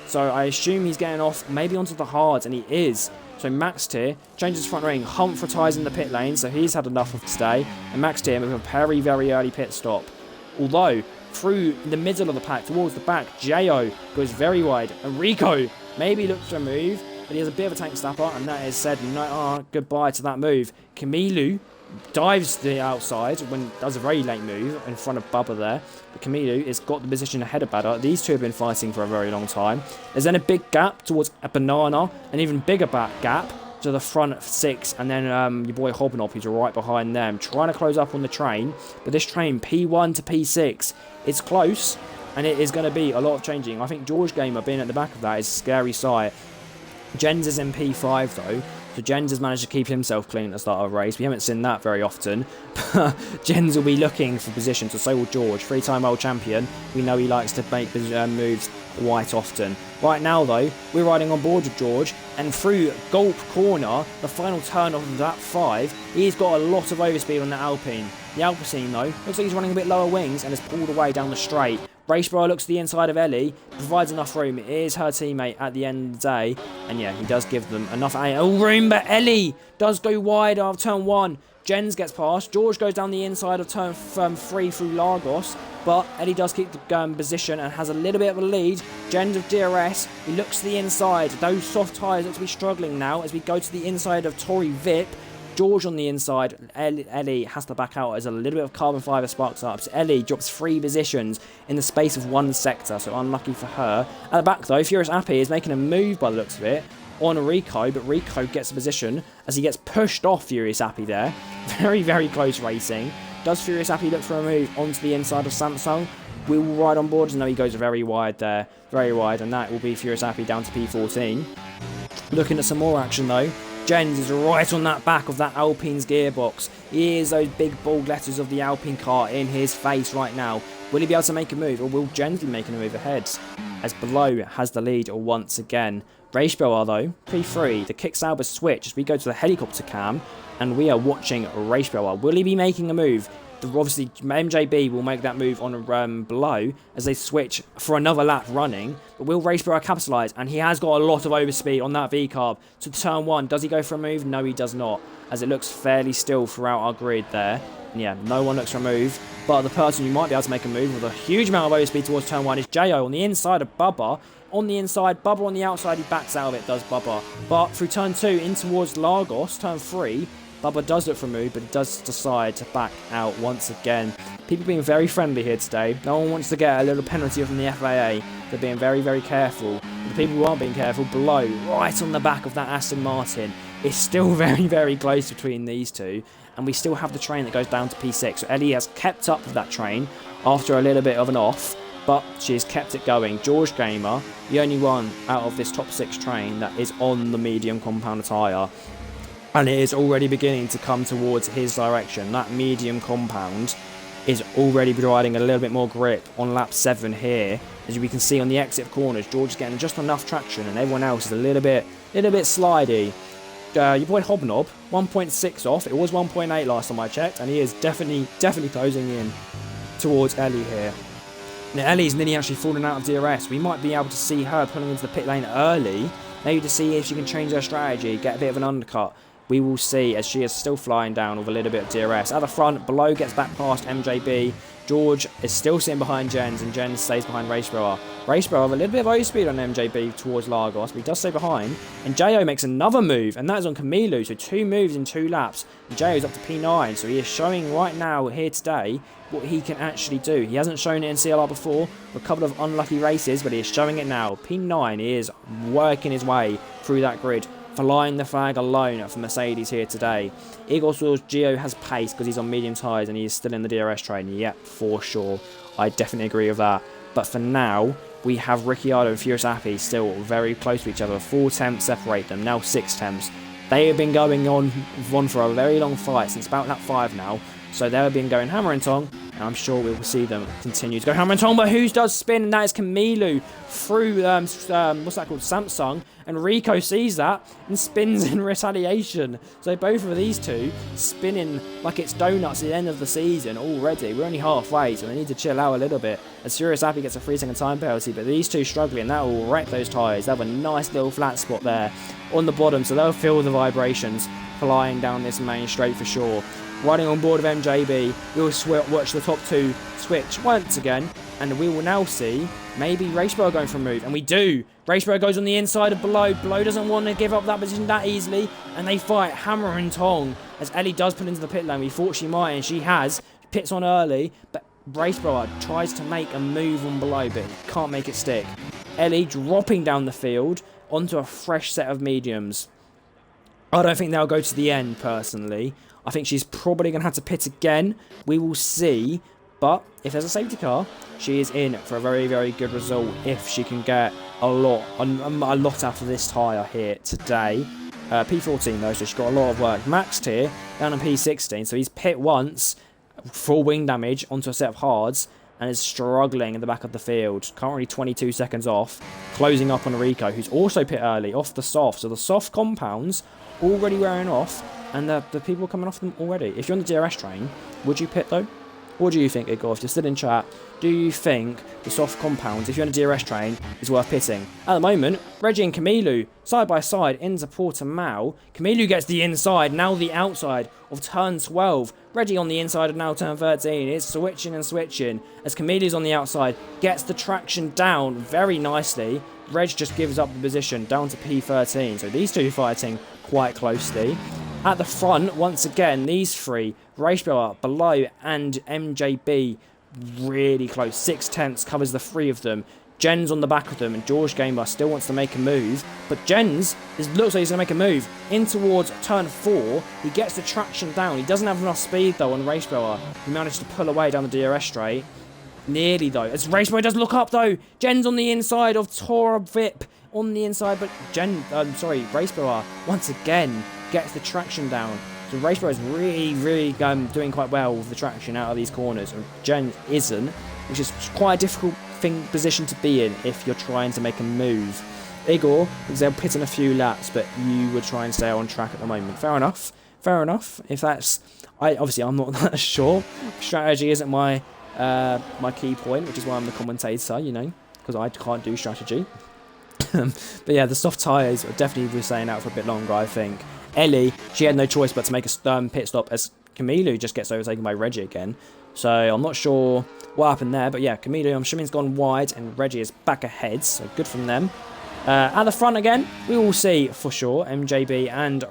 so I assume he's getting off maybe onto the hards, and he is. So Max tier changes front ring. Humphrey ties in the pit lane, so he's had enough of today. And Max tier with a very, very early pit stop. Although, through the middle of the pack, towards the back, Jo goes very wide. And Rico maybe looks for a move, but he has a bit of a tank snapper, and that is said goodbye to that move. Camilo dives to the outside when does a very late move in front of Bubba there. But Camilo has got the position ahead of Badder. These two have been fighting for a very long time. There's then a big gap towards a Banana, an even bigger gap to the front 6, and then your boy Hobnob, who's right behind them, trying to close up on the train. But this train, P1 to P6, it's close, and it is going to be a lot of changing. I think George Gamer being at the back of that is a scary sight. Jens is in P5 though, So Jens has managed to keep himself clean at the start of the race. We haven't seen that very often. But Jens will be looking for position, so will George. 3-time world champion. We know he likes to make moves quite often. Right now, though, we're riding on board with George. And through Gulp Corner, the final turn of that 5, he's got a lot of overspeed on the Alpine. The Alpine, though, looks like he's running a bit lower wings and has pulled away down the straight. Raceborough looks to the inside of Ellie, provides enough room. It is her teammate at the end of the day. And yeah, he does give them enough room, but Ellie does go wide after turn 1. Jens gets past. George goes down the inside of turn 3 through Lagos. But Ellie does keep the position and has a little bit of a lead. Jens of DRS, he looks to the inside. Those soft tyres look to be struggling now as we go to the inside of Tori Vip. George on the inside. Ellie has to back out as a little bit of carbon fibre sparks up. So Ellie drops 3 positions in the space of 1 sector, so unlucky for her. At the back though, Furious Appy is making a move by the looks of it on Rico, but Rico gets a position as he gets pushed off Furious Appy there. Very, very close racing. Does Furious Appy look for a move onto the inside of Samsung? We will ride on board. No, he goes very wide there. Very wide, and that will be Furious Appy down to P14. Looking at some more action though. Jens is right on that back of that Alpine's gearbox. Here's those big bold letters of the Alpine car in his face right now. Will he be able to make a move, or will Jens be making a move ahead? As Below has the lead once again. Raceborough though, P3, the kick Sauber switch as we go to the helicopter cam, and we are watching Raceborough. Will he be making a move? Obviously, MJB will make that move on Below as they switch for another lap running. But will Raceborough capitalise? And he has got a lot of overspeed on that V-carb to turn 1. Does he go for a move? No, he does not, as it looks fairly still throughout our grid there. And yeah, no one looks for a move. But the person who might be able to make a move with a huge amount of overspeed towards turn 1 is Jo on the inside of Bubba. On the inside, Bubba on the outside, he backs out of it, does Bubba. But through turn 2 in towards Lagos, turn 3, Bubba does look for a move, but he does decide to back out once again. People being very friendly here today. No one wants to get a little penalty from the FAA. They're being very, very careful. But the people who aren't being careful, Below, right on the back of that Aston Martin. It's still very, very close between these two. And we still have the train that goes down to P6. So Ellie has kept up with that train after a little bit of an off. But she has kept it going. George Gamer, the only one out of this top 6 train that is on the medium compound tyre. And it is already beginning to come towards his direction. That medium compound is already providing a little bit more grip on lap 7 here. As we can see on the exit corners, George is getting just enough traction and everyone else is a little bit slidey. Your boy Hobnob, 1.6 off. It was 1.8 last time I checked, and he is definitely closing in towards Ellie here. Now Ellie's nearly actually fallen out of DRS. We might be able to see her pulling into the pit lane early, maybe to see if she can change her strategy, get a bit of an undercut. We will see, as she is still flying down with a little bit of DRS. At the front, Below gets back past MJB. George is still sitting behind Jens, and Jens stays behind Raceborough. Raceborough with a little bit of overspeed on MJB towards Lagos, but he does stay behind. And Jo makes another move, and that is on Camilo. So 2 moves in 2 laps. And Jo is up to P9, so he is showing right now here today what he can actually do. He hasn't shown it in CLR before, a couple of unlucky races, but he is showing it now. P9 is working his way through that grid, flying the flag alone for Mercedes here today. Igor Saws Gio has pace because he's on medium tyres and he's still in the DRS train. Yep, for sure. I definitely agree with that. But for now, we have Ricciardo and Furious Appy still very close to each other. 4 temps separate them, now 6 temps. They have been going on for a very long fight since about lap 5 now. So they have been going hammer and tong, and I'm sure we will see them continue to go hammer and tong. But who does spin? And that is Camilo through, what's that called? Samsung. And Rico sees that and spins in retaliation. So both of these two spinning like it's donuts at the end of the season already. We're only halfway, so they need to chill out a little bit. As Furious Appy gets a 3-second time penalty, but these two struggling, that will wreck those tyres. They have a nice little flat spot there on the bottom, so they'll feel the vibrations flying down this main straight for sure. Riding on board of MJB, we will watch the top 2 switch once again, and we will now see maybe Raceborough going for a move, and we do. Raceborough goes on the inside of Below. Below doesn't want to give up that position that easily, and they fight hammer and tong as Ellie does pull into the pit lane. We thought she might, and she has. Pits on early, but Raceborough tries to make a move on Below, but can't make it stick. Ellie dropping down the field onto a fresh set of mediums. I don't think they'll go to the end, personally. I think she's probably going to have to pit again. We will see. But if there's a safety car, she is in for a very, very good result if she can get a lot out of this tyre here today. P14 though, so she's got a lot of work. Max tier down on P16, so he's pit once, full wing damage onto a set of hards, and is struggling in the back of the field. Currently 22 seconds off, closing up on Rico, who's also pit early, off the soft. So the soft compounds already wearing off, and the people coming off them already. If you're on the DRS train, would you pit though? What do you think, Igor? If you're still in chat, do you think the soft compounds, if you're on a DRS train, is worth pitting? At the moment, Reggie and Camilo, side by side, into Portimao. Camilo gets the inside, now the outside of turn 12. Reggie on the inside of now turn 13 is switching and switching as Camilo's on the outside, gets the traction down very nicely. Reg just gives up the position down to P13. So these two fighting quite closely. At the front, once again, these three, Raceblower, Below, and MJB, really close. 6/10 covers the three of them. Jens on the back of them, and George Gamer still wants to make a move. But Jens looks like he's going to make a move in towards turn 4. He gets the traction down. He doesn't have enough speed, though, on Raceblower. He managed to pull away down the DRS straight. Nearly, though. As Raceblower does look up, though. Jens on the inside of Tora Vip. On the inside, but Raceblower, once again, gets the traction down. So Raceblower is really doing quite well with the traction out of these corners. And Jen isn't, which is quite a difficult position to be in if you're trying to make a move. Igor, because they're pitting a few laps, but you would try and stay on track at the moment. Fair enough. If that's... I'm not that sure. Strategy isn't my key point, which is why I'm the commentator, you know, because I can't do strategy. But yeah, the soft tyres are definitely staying out for a bit longer, I think. Ellie, she had no choice but to make a pit stop as Camilo just gets overtaken by Reggie again. So I'm not sure what happened there, but yeah, Camilo, I'm assuming, has gone wide and Reggie is back ahead, so good from them. At the front again, we will see for sure MJB and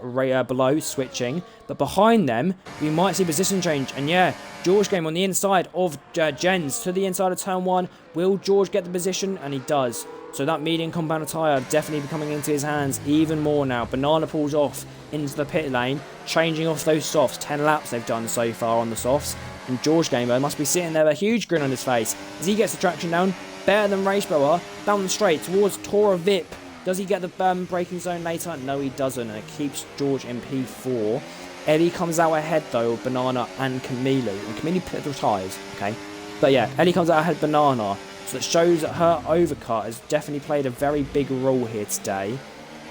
Below switching, but behind them, we might see position change. And yeah, George Game on the inside of Jens to the inside of turn 1. Will George get the position? And he does. So that medium compound tyre definitely coming into his hands even more now. Banana pulls off into the pit lane, changing off those softs. 10 laps they've done so far on the softs. And George Gamer must be sitting there with a huge grin on his face as he gets the traction down. Better than Raceblower, down the straight towards Tora Vip. Does he get the braking zone later? No, he doesn't, and it keeps George in P4. Ellie comes out ahead, though, of Banana and Camilo. And Camilo pit the tyres, okay? But yeah, Ellie comes out ahead of Banana. So that shows that her overcut has definitely played a very big role here today.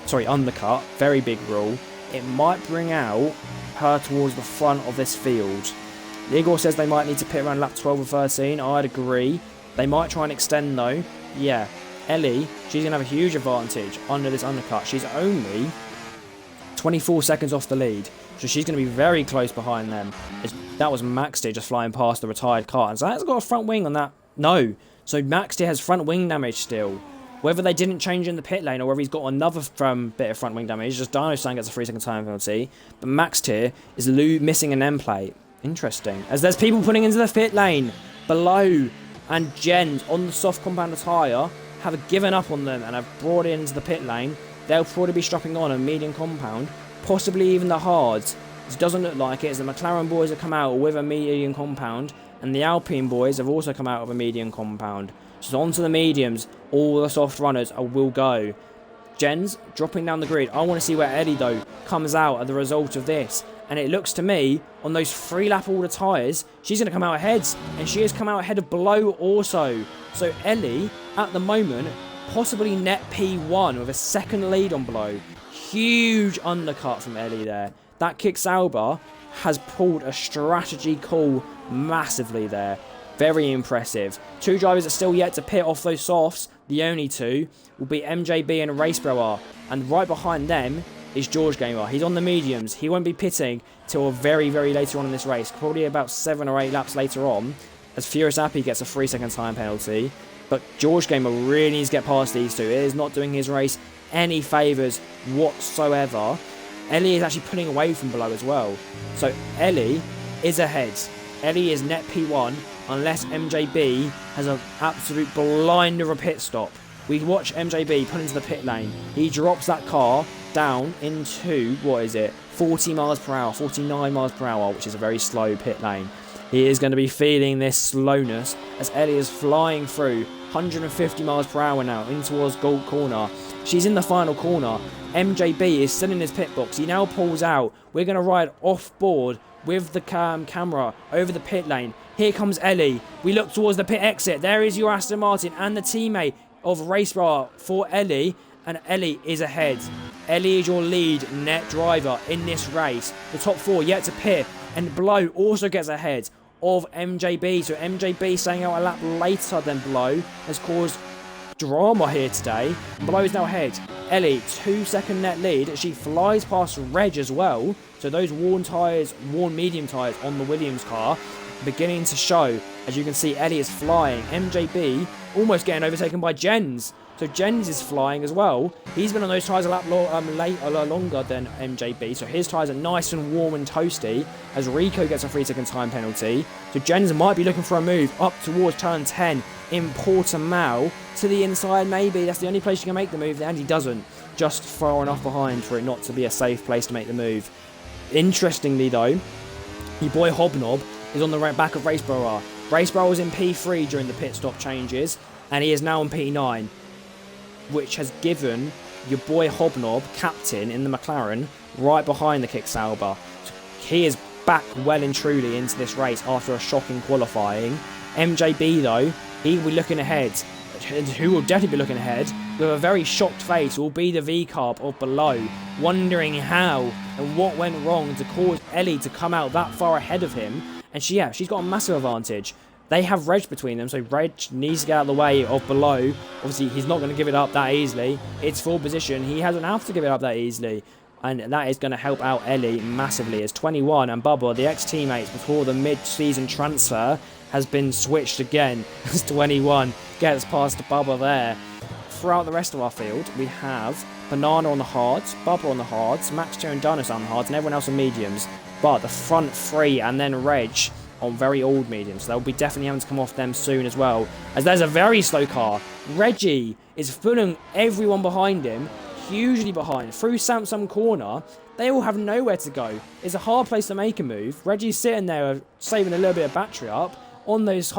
Sorry, undercut. Very big role. It might bring out her towards the front of this field. Igor says they might need to pit around lap 12 or 13. I'd agree. They might try and extend, though. Yeah, Ellie, she's going to have a huge advantage under this undercut. She's only 24 seconds off the lead. So she's going to be very close behind them. That was Maxty just flying past the retired car. And so that's got a front wing on that. No. So Maxty has front wing damage still. Whether they didn't change in the pit lane or whether he's got another bit of front wing damage, just Dino-san gets a 3-second time penalty. But Max tier is missing an end plate. Interesting. As there's people putting into the pit lane. Below and Jens on the soft compound tyre have given up on them and have brought it into the pit lane. They'll probably be strapping on a medium compound, possibly even the hards. It doesn't look like it, as the McLaren boys have come out with a medium compound, and the Alpine boys have also come out with a medium compound. So onto the mediums, all the soft runners will go. Jens dropping down the grid. I want to see where Eddie, though, comes out as the result of this. And it looks to me, on those 3-lap order tyres, she's going to come out ahead. And she has come out ahead of Below also. So Ellie, at the moment, possibly net P1 with a second lead on Below. Huge undercut from Ellie there. That Kick Sauber has pulled a strategy call massively there. Very impressive. 2 drivers are still yet to pit off those softs. The only 2 will be MJB and Raceblower. And right behind them is George Gamer. He's on the mediums. He won't be pitting till very later on in this race. Probably about 7 or 8 laps later on. As Furious Appy gets a 3-second time penalty. But George Gamer really needs to get past these 2. It is not doing his race any favours whatsoever. Ellie is actually pulling away from Below as well. So Ellie is ahead. Ellie is net P1 unless MJB has an absolute blinder of a pit stop. We watch MJB pull into the pit lane. He drops that car down into, 40 miles per hour, 49 miles per hour, which is a very slow pit lane. He is going to be feeling this slowness as Ellie is flying through 150 miles per hour now in towards Gold Corner. She's in the final corner. MJB is still in his pit box. He now pulls out. We're going to ride off board with the camera over the pit lane. Here comes Ellie. We look towards the pit exit. There is your Aston Martin and the teammate of race bar for Ellie. And Ellie is ahead. Ellie is your lead net driver in this race. The top 4 yet to pit. And Blow also gets ahead of MJB. So MJB staying out a lap later than Blow has caused drama here today. Blow is now ahead. Ellie, 2-second net lead. She flies past Reg as well. So those worn medium tyres on the Williams car beginning to show. As you can see, Ellie is flying. MJB almost getting overtaken by Jens. So Jens is flying as well. He's been on those tyres a lap longer than MJB. So his tyres are nice and warm and toasty as Rico gets a 3-second time penalty. So Jens might be looking for a move up towards turn 10 in Portimao. To the inside maybe. That's the only place you can make the move. And he doesn't. Just far enough behind for it not to be a safe place to make the move. Interestingly though, your boy Hobnob is on the right back of Raceborough. Raceborough was in P3 during the pit stop changes. And he is now in P9. Which has given your boy Hobnob, captain in the McLaren, right behind the Kick Sauber. So he is back well and truly into this race after a shocking qualifying. MJB though, he will be looking ahead. Who will definitely be looking ahead with a very shocked face will be the V-Carb of Below, wondering how and what went wrong to cause Ellie to come out that far ahead of him. And she's got a massive advantage. They have Reg between them, so Reg needs to get out of the way of Below. Obviously, he's not going to give it up that easily. It's full position. He doesn't have to give it up that easily. And that is going to help out Ellie massively. As 21 and Bubba, the ex-teammates before the mid-season transfer, has been switched again. As 21 gets past Bubba there. Throughout the rest of our field, we have Banana on the hards, Bubba on the hards, Max 2 and Dinosaur on the hards, and everyone else on mediums. But the front 3 and then Reg on very old mediums. So they'll be definitely having to come off them soon as well. As there's a very slow car. Reggie is pulling everyone behind him, hugely behind, through Samsung corner. They all have nowhere to go. It's a hard place to make a move. Reggie's sitting there saving a little bit of battery up on those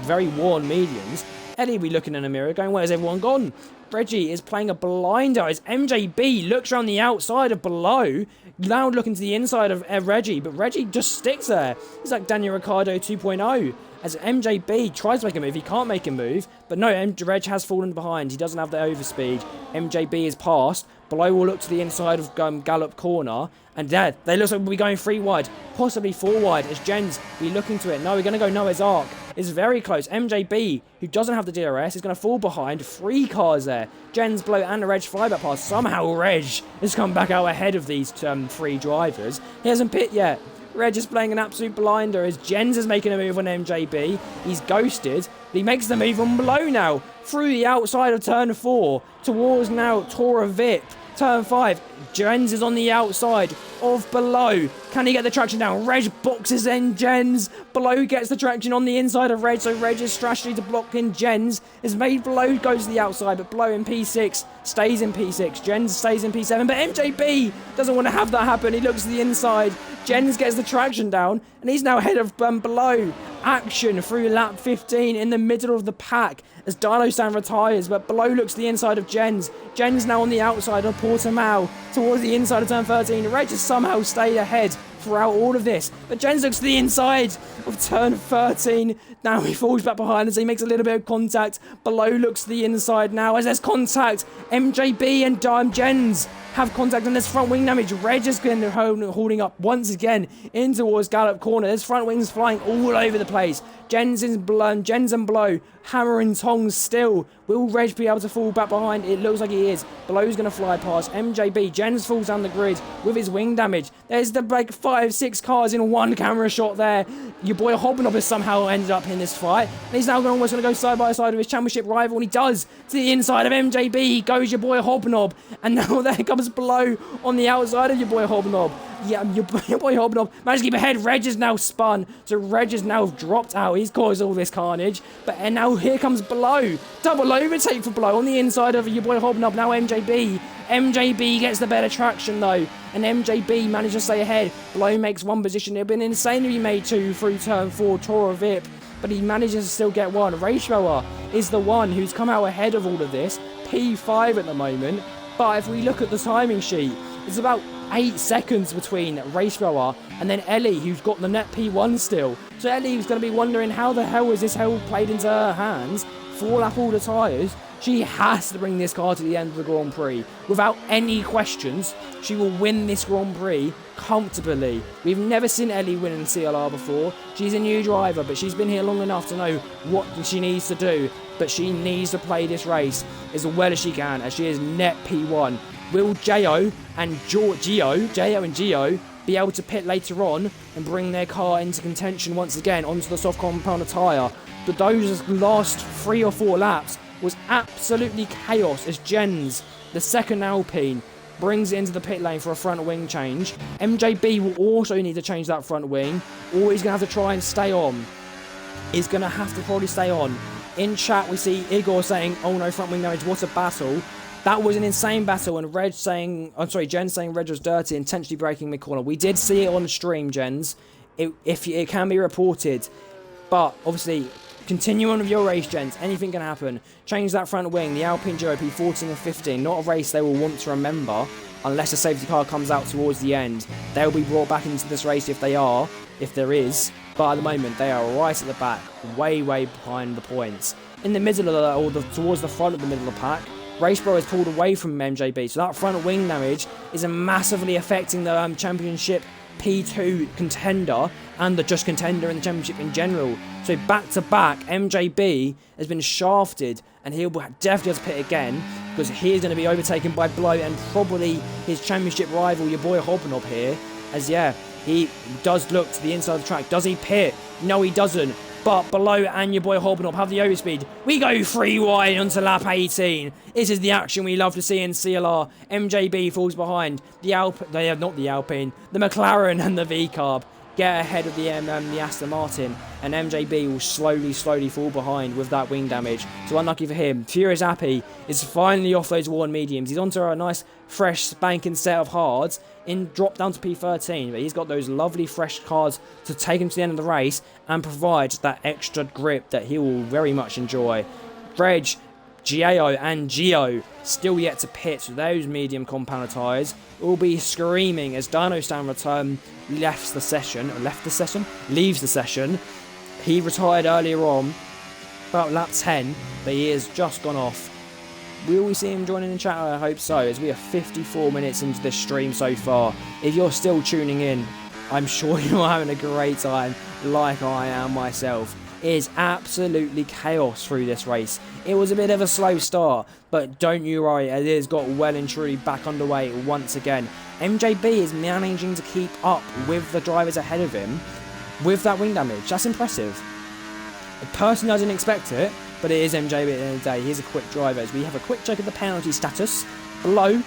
very worn mediums. Ellie will be looking in the mirror going, where's everyone gone? Reggie is playing a blinder as MJB looks around the outside of Below, now looking to the inside of Reggie, but Reggie just sticks there. He's like Daniel Ricciardo 2.0. As MJB tries to make a move, he can't make a move, but no, Reg has fallen behind. He doesn't have the overspeed. MJB is passed. Below will look to the inside of Gallop corner, and there, they look like we'll be going 3 wide, possibly 4 wide, as Jens be looking to it. No, we're going to go Noah's Ark. It's very close. MJB, who doesn't have the DRS, is going to fall behind. 3 cars there. Jens, Blow, and the Reg fly back past. Somehow Reg has come back out ahead of these 3 drivers. He hasn't pit yet. Reg is playing an absolute blinder as Jens is making a move on MJB. He's ghosted. But he makes the move on Below now. Through the outside of turn 4. Towards now Tora Vip. Turn 5. Jens is on the outside of Below. Can he get the traction down? Reg boxes in Jens. Below gets the traction on the inside of Reg. So Reg's strategy to block in Jens has made Below go to the outside. But Below in P6 stays in P6. Jens stays in P7. But MJB doesn't want to have that happen. He looks to the inside. Jens gets the traction down. And he's now ahead of Below. Action through lap 15 in the middle of the pack as Dino-san retires, but Below looks to the inside of Jens. Jens now on the outside of Portimao towards the inside of turn 13. Reg has somehow stayed ahead throughout all of this, but Jens looks to the inside of turn 13. Now he falls back behind as he makes a little bit of contact. Below looks to the inside now as there's contact. MJB and Jens have contact and there's front wing damage. Reg is holding up once again in towards Gallop corner. There's front wings flying all over the place. Jens and Blow hammering tongs still. Will Reg be able to fall back behind? It looks like he is. Blow's going to fly past MJB. Jens falls down the grid with his wing damage. There's the 5-6 cars in one camera shot there. Your boy Hobnob has somehow ended up in this fight. And he's now almost going to go side by side with his championship rival. And he does to the inside of MJB. Goes your boy Hobnob. And now there comes Blow on the outside of your boy Hobnob. Yeah, your boy Hobnob managed to keep ahead. Reg is now spun. So Reg is now dropped out. He's caused all this carnage. And now here comes Below. Double overtake for Below on the inside of your boy Hobnob. Now MJB. MJB gets the better traction though. And MJB managed to stay ahead. Below makes 1 position. It would have been insane if he made 2 through turn 4. Tora Vip. But he manages to still get 1. Raceborough is the one who's come out ahead of all of this. P5 at the moment. But if we look at the timing sheet, it's about 8 seconds between Race Rower and then Ellie, who's got the net P1 still. So Ellie's going to be wondering how the hell is this hell played into her hands. 4-lap all the tyres. She has to bring this car to the end of the Grand Prix. Without any questions, she will win this Grand Prix comfortably. We've never seen Ellie win in CLR before. She's a new driver, but she's been here long enough to know what she needs to do. But she needs to play this race as well as she can, as she is net P1. Will Gio and Gio be able to pit later on and bring their car into contention once again onto the soft compound tyre? But those last 3 or 4 laps was absolutely chaos as Jens, the second Alpine, brings it into the pit lane for a front wing change. MJB will also need to change that front wing, or he's going to have to try and stay on. He's going to have to probably stay on. In chat, we see Igor saying, "Oh no, front wing damage, what a battle." That was an insane battle, and Jen saying Reg was dirty, intentionally braking mid-corner. We did see it on stream, Jens. It can be reported. But, obviously, continue on with your race, Jens. Anything can happen. Change that front wing. The Alpine GOP 14 and 15. Not a race they will want to remember unless a safety car comes out towards the end. They'll be brought back into this race if there is. But at the moment, they are right at the back, way behind the points. In the middle of towards the front of the middle of the pack, Racebro is pulled away from MJB, so that front wing damage is massively affecting the championship P2 contender and the just contender in the championship in general. So back to back, MJB has been shafted, and he'll definitely have to pit again because he is going to be overtaken by Blow and probably his championship rival, your boy Hobnob here. As he does look to the inside of the track. Does he pit? No, he doesn't. But Below and your boy Hobnob have the overspeed. We go 3 wide onto lap 18. This is the action we love to see in CLR. MJB falls behind. The McLaren and the V-Carb get ahead of the Aston Martin, and MJB will slowly fall behind with that wing damage. So unlucky for him. Furious Appy is finally off those worn mediums. He's onto a nice fresh spanking set of hards in drop down to P13, but he's got those lovely fresh cards to take him to the end of the race and provide that extra grip that he will very much enjoy. Reg, Gio and Gio still yet to pit those medium compounder tyres will be screaming as Dino leaves the session. He retired earlier on, about lap 10, but he has just gone off. Will we see him joining in chat? I hope so, as we are 54 minutes into this stream so far. If you're still tuning in, I'm sure you're having a great time, like I am myself. It is absolutely chaos through this race. It was a bit of a slow start, but don't you worry, it has got well and truly back underway once again. MJB is managing to keep up with the drivers ahead of him with that wing damage. That's impressive. Personally, I didn't expect it, but it is MJB at the end of the day. He's a quick driver. As we have a quick check of the penalty status. Below,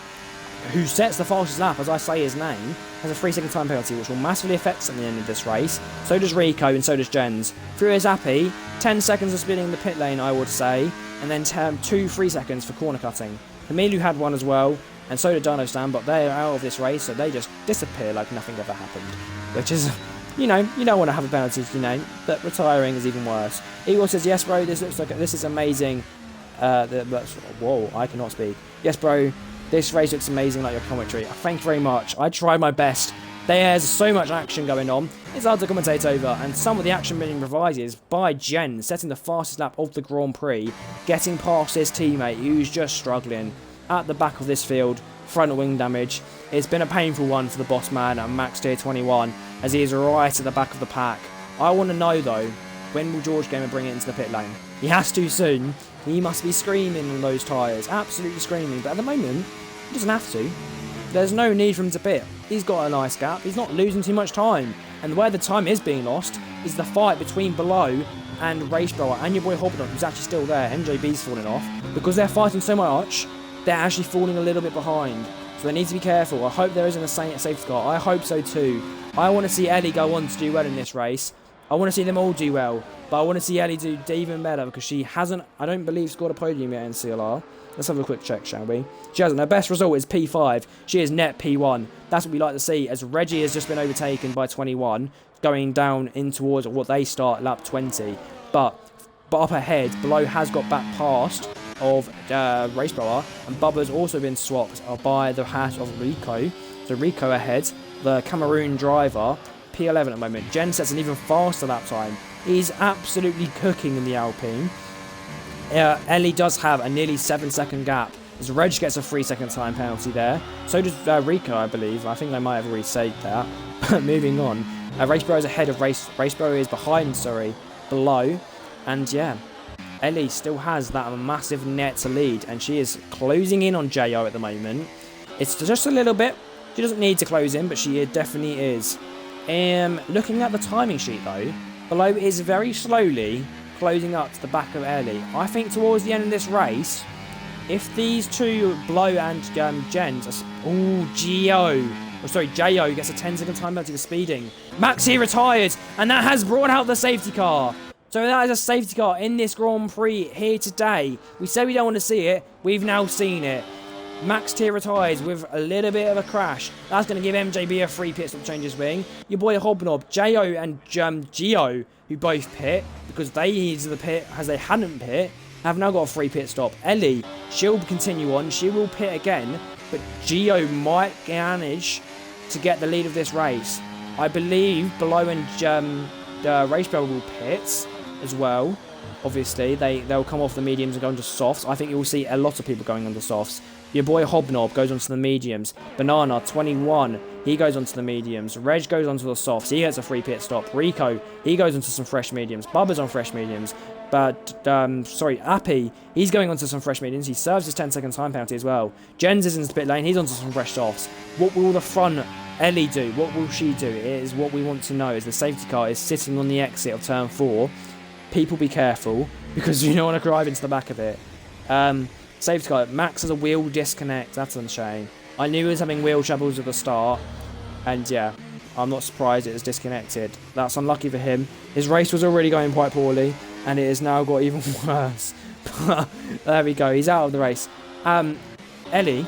who sets the fastest lap, as I say his name, has a 3-second time penalty, which will massively affect at the end of this race. So does Rico, and so does Jens. Furious Appy, 10 seconds of spinning the pit lane, I would say, and then 3 seconds for corner cutting. Emilio had one as well, and so did Dino Stan, but they're out of this race, so they just disappear like nothing ever happened. Which is, you don't want to have a penalty, but retiring is even worse. Eagle says, yes, bro, this is amazing. Whoa, I cannot speak. Yes, bro, this race looks amazing, like your commentary. Thank you very much. I tried my best. There's so much action going on. It's hard to commentate over, and some of the action being provided is by Jen, setting the fastest lap of the Grand Prix, getting past his teammate, who's just struggling. At the back of this field, front wing damage. It's been a painful one for the boss man at Max Tier 21, as he is right at the back of the pack. I want to know, though, when will George Gamer bring it into the pit lane? He has to soon. He must be screaming on those tyres, absolutely screaming, but at the moment, he doesn't have to. There's no need for him to pit. He's got a nice gap, he's not losing too much time, and where the time is being lost is the fight between Below and Racebrower and your boy Hobnob, who's actually still there. MJB's falling off. Because they're fighting so much, they're actually falling a little bit behind. So they need to be careful. I hope there isn't a safety car. I hope so too. I want to see Ellie go on to do well in this race. I want to see them all do well. But I want to see Ellie do even better because she hasn't, I don't believe, scored a podium yet in CLR. Let's have a quick check, shall we? She hasn't. Her best result is P5. She is net P1. That's what we like to see, as Reggie has just been overtaken by 21, going down in towards what they start lap 20. But up ahead, Below has got back past of Race Blower, and Bubba's also been swapped by the hat of Rico. So Rico ahead, the Cameroon driver, P11 at the moment. Jen sets an even faster lap time. He's absolutely cooking in the Alpine. Ellie does have a nearly 7-second gap, as Reg gets a 3-second time penalty there. So does Rico, I believe. I think I might have already said that. Moving on. Racebro is ahead of Racebro is behind, below. And yeah, Ellie still has that massive net to lead, and she is closing in on Jo at the moment. It's just a little bit. She doesn't need to close in, but she definitely is. Looking at the timing sheet though, below is very slowly closing up to the back of Ellie. I think towards the end of this race, if these two, Blow and Jens, Jo gets a 10-second time penalty for speeding. Max here retired, and that has brought out the safety car. So that is a safety car in this Grand Prix here today. We said we don't want to see it. We've now seen it. Max tier retires with a little bit of a crash. That's going to give MJB a free pit stop to change his wing. Your boy Hobnob, Jo and Gio, who both pit, because they needed the pit as they hadn't pit, have now got a free pit stop. Ellie, she'll continue on. She will pit again, but Gio might manage to get the lead of this race. I believe Below and Racebell will pit as well. Obviously, they'll come off the mediums and go into softs. I think you will see a lot of people going onto softs. Your boy Hobnob goes onto the mediums. Banana, 21, he goes onto the mediums. Reg goes onto the softs. He gets a free pit stop. Rico, he goes onto some fresh mediums. Bubba's on fresh mediums. But, Appy, he's going onto some fresh mediums. He serves his 10-second time penalty as well. Jens is in the pit lane. He's onto some fresh softs. What will the front Ellie do? What will she do? It is what we want to know. As the safety car is sitting on the exit of turn 4. People be careful, because you don't want to drive into the back of it. Safety car. Max has a wheel disconnect. That's a shame. I knew he was having wheel troubles at the start. And yeah, I'm not surprised it was disconnected. That's unlucky for him. His race was already going quite poorly, and it has now got even worse. There we go. He's out of the race. Ellie,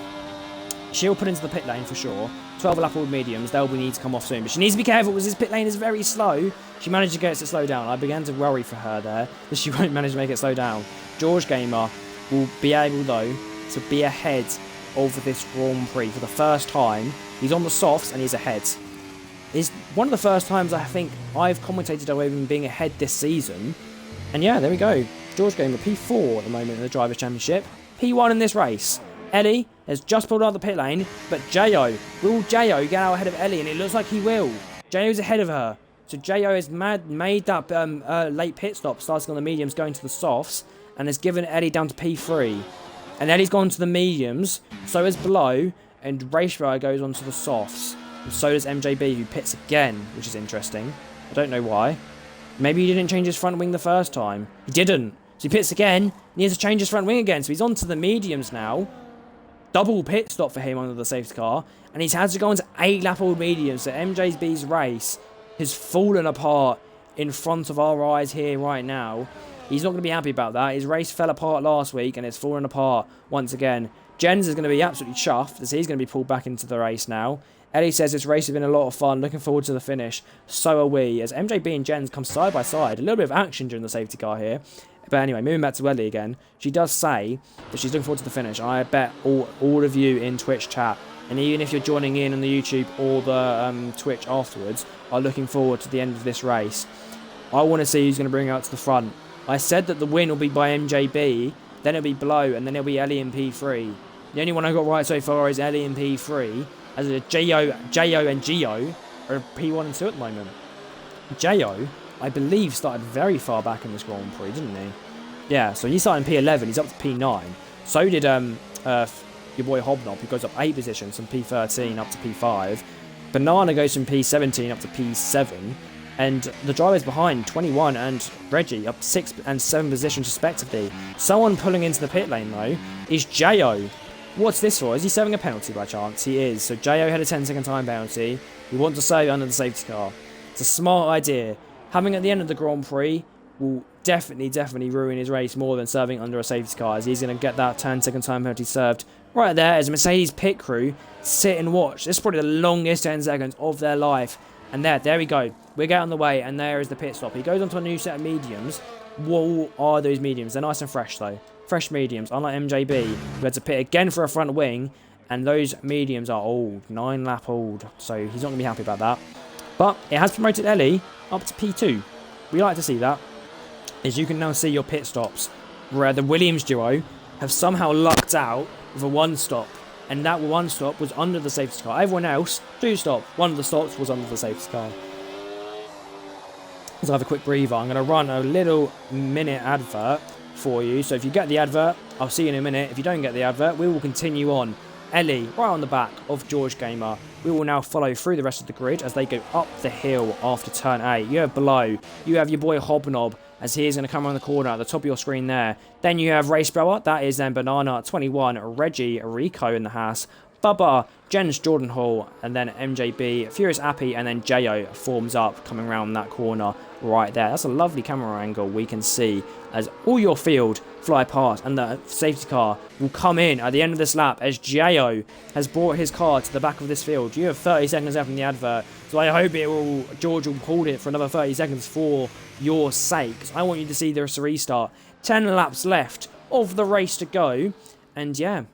she'll put into the pit lane for sure. 12 lap old mediums. They'll need to come off soon. But she needs to be careful because his pit lane is very slow. She managed to get it to slow down. I began to worry for her there that she won't manage to make it slow down. George Gamer will be able, though, to be ahead of this Grand Prix for the first time. He's on the softs and he's ahead. It's one of the first times I think I've commentated away him being ahead this season. And yeah, there we go. George Gamer P4 at the moment in the Drivers' Championship. P1 in this race. Ellie has just pulled out the pit lane, but Jo, will Jo get out ahead of Ellie? And it looks like he will. Jo's ahead of her. So Jo has made that late pit stop, starting on the mediums, going to the softs, and has given Ellie down to P3. And Ellie's gone to the mediums, so is Below, and Racebro goes on to the softs. And so does MJB, who pits again, which is interesting. I don't know why. Maybe he didn't change his front wing the first time. He didn't. So he pits again, and he has to change his front wing again. So he's on to the mediums now. Double pit stop for him under the safety car. And he's had to go into 8 lap old mediums. So MJB's race has fallen apart in front of our eyes here right now. He's not going to be happy about that. His race fell apart last week and it's fallen apart once again. Jens is going to be absolutely chuffed as he's going to be pulled back into the race now. Ellie says this race has been a lot of fun. Looking forward to the finish. So are we. As MJB and Jens come side by side. A little bit of action during the safety car here. But anyway, moving back to Ellie again. She does say that she's looking forward to the finish. I bet all of you in Twitch chat, and even if you're joining in on the YouTube or the Twitch afterwards, are looking forward to the end of this race. I want to see who's going to bring it out to the front. I said that the win will be by MJB, then it'll be Blow, and then it'll be Ellie in P3. The only one I got right so far is Ellie in P3, as Jo and Gio are P1 and 2 at the moment. Jo, I believe, started very far back in this Grand Prix, didn't he? Yeah, so he started in P11, he's up to P9. So did your boy Hobnob, who goes up 8 positions from P13 up to P5. Banana goes from P17 up to P7. And the drivers behind, 21 and Reggie, up 6 and 7 positions respectively. Someone pulling into the pit lane, though, is Jo. What's this for? Is he serving a penalty by chance? He is. So Jo had a 10-second time penalty. He wants to serve under the safety car. It's a smart idea. Having at the end of the Grand Prix will definitely ruin his race more than serving under a safety car, as he's going to get that 10-second time penalty served right there as Mercedes pit crew sit and watch. This is probably the longest 10 seconds of their life. And there we go. We're getting on the way, and there is the pit stop. He goes onto a new set of mediums. What are those mediums? They're nice and fresh, though. fresh mediums. Unlike MJB, we had to pit again for a front wing, and those mediums are old, 9-lap old, so he's not going to be happy about that. But it has promoted Ellie up to P2. We like to see that. As you can now see your pit stops, where the Williams duo have somehow lucked out with a 1-stop, and that 1-stop was under the safety car. Everyone else, 2-stop. One of the stops was under the safety car. So I have a quick breather. I'm going to run a little minute advert for you. So if you get the advert, I'll see you in a minute. If you don't get the advert, we will continue on. Ellie, right on the back of George Gamer. We will now follow through the rest of the grid as they go up the hill after turn 8. You have below, you have your boy Hobnob, as he is going to come around the corner at the top of your screen there. Then you have Race Blower, that is then Banana 21, Reggie, Rico in the house, Bubba, Jens Jordan Hall, and then MJB, Furious Appy, and then Jo forms up coming around that corner right there. That's a lovely camera angle we can see as all your field fly past, and the safety car will come in at the end of this lap as Jo has brought his car to the back of this field. You have 30 seconds left in the advert, so I hope George will hold it for another 30 seconds for your sake. I want you to see there's a restart. 10 laps left of the race to go, and yeah,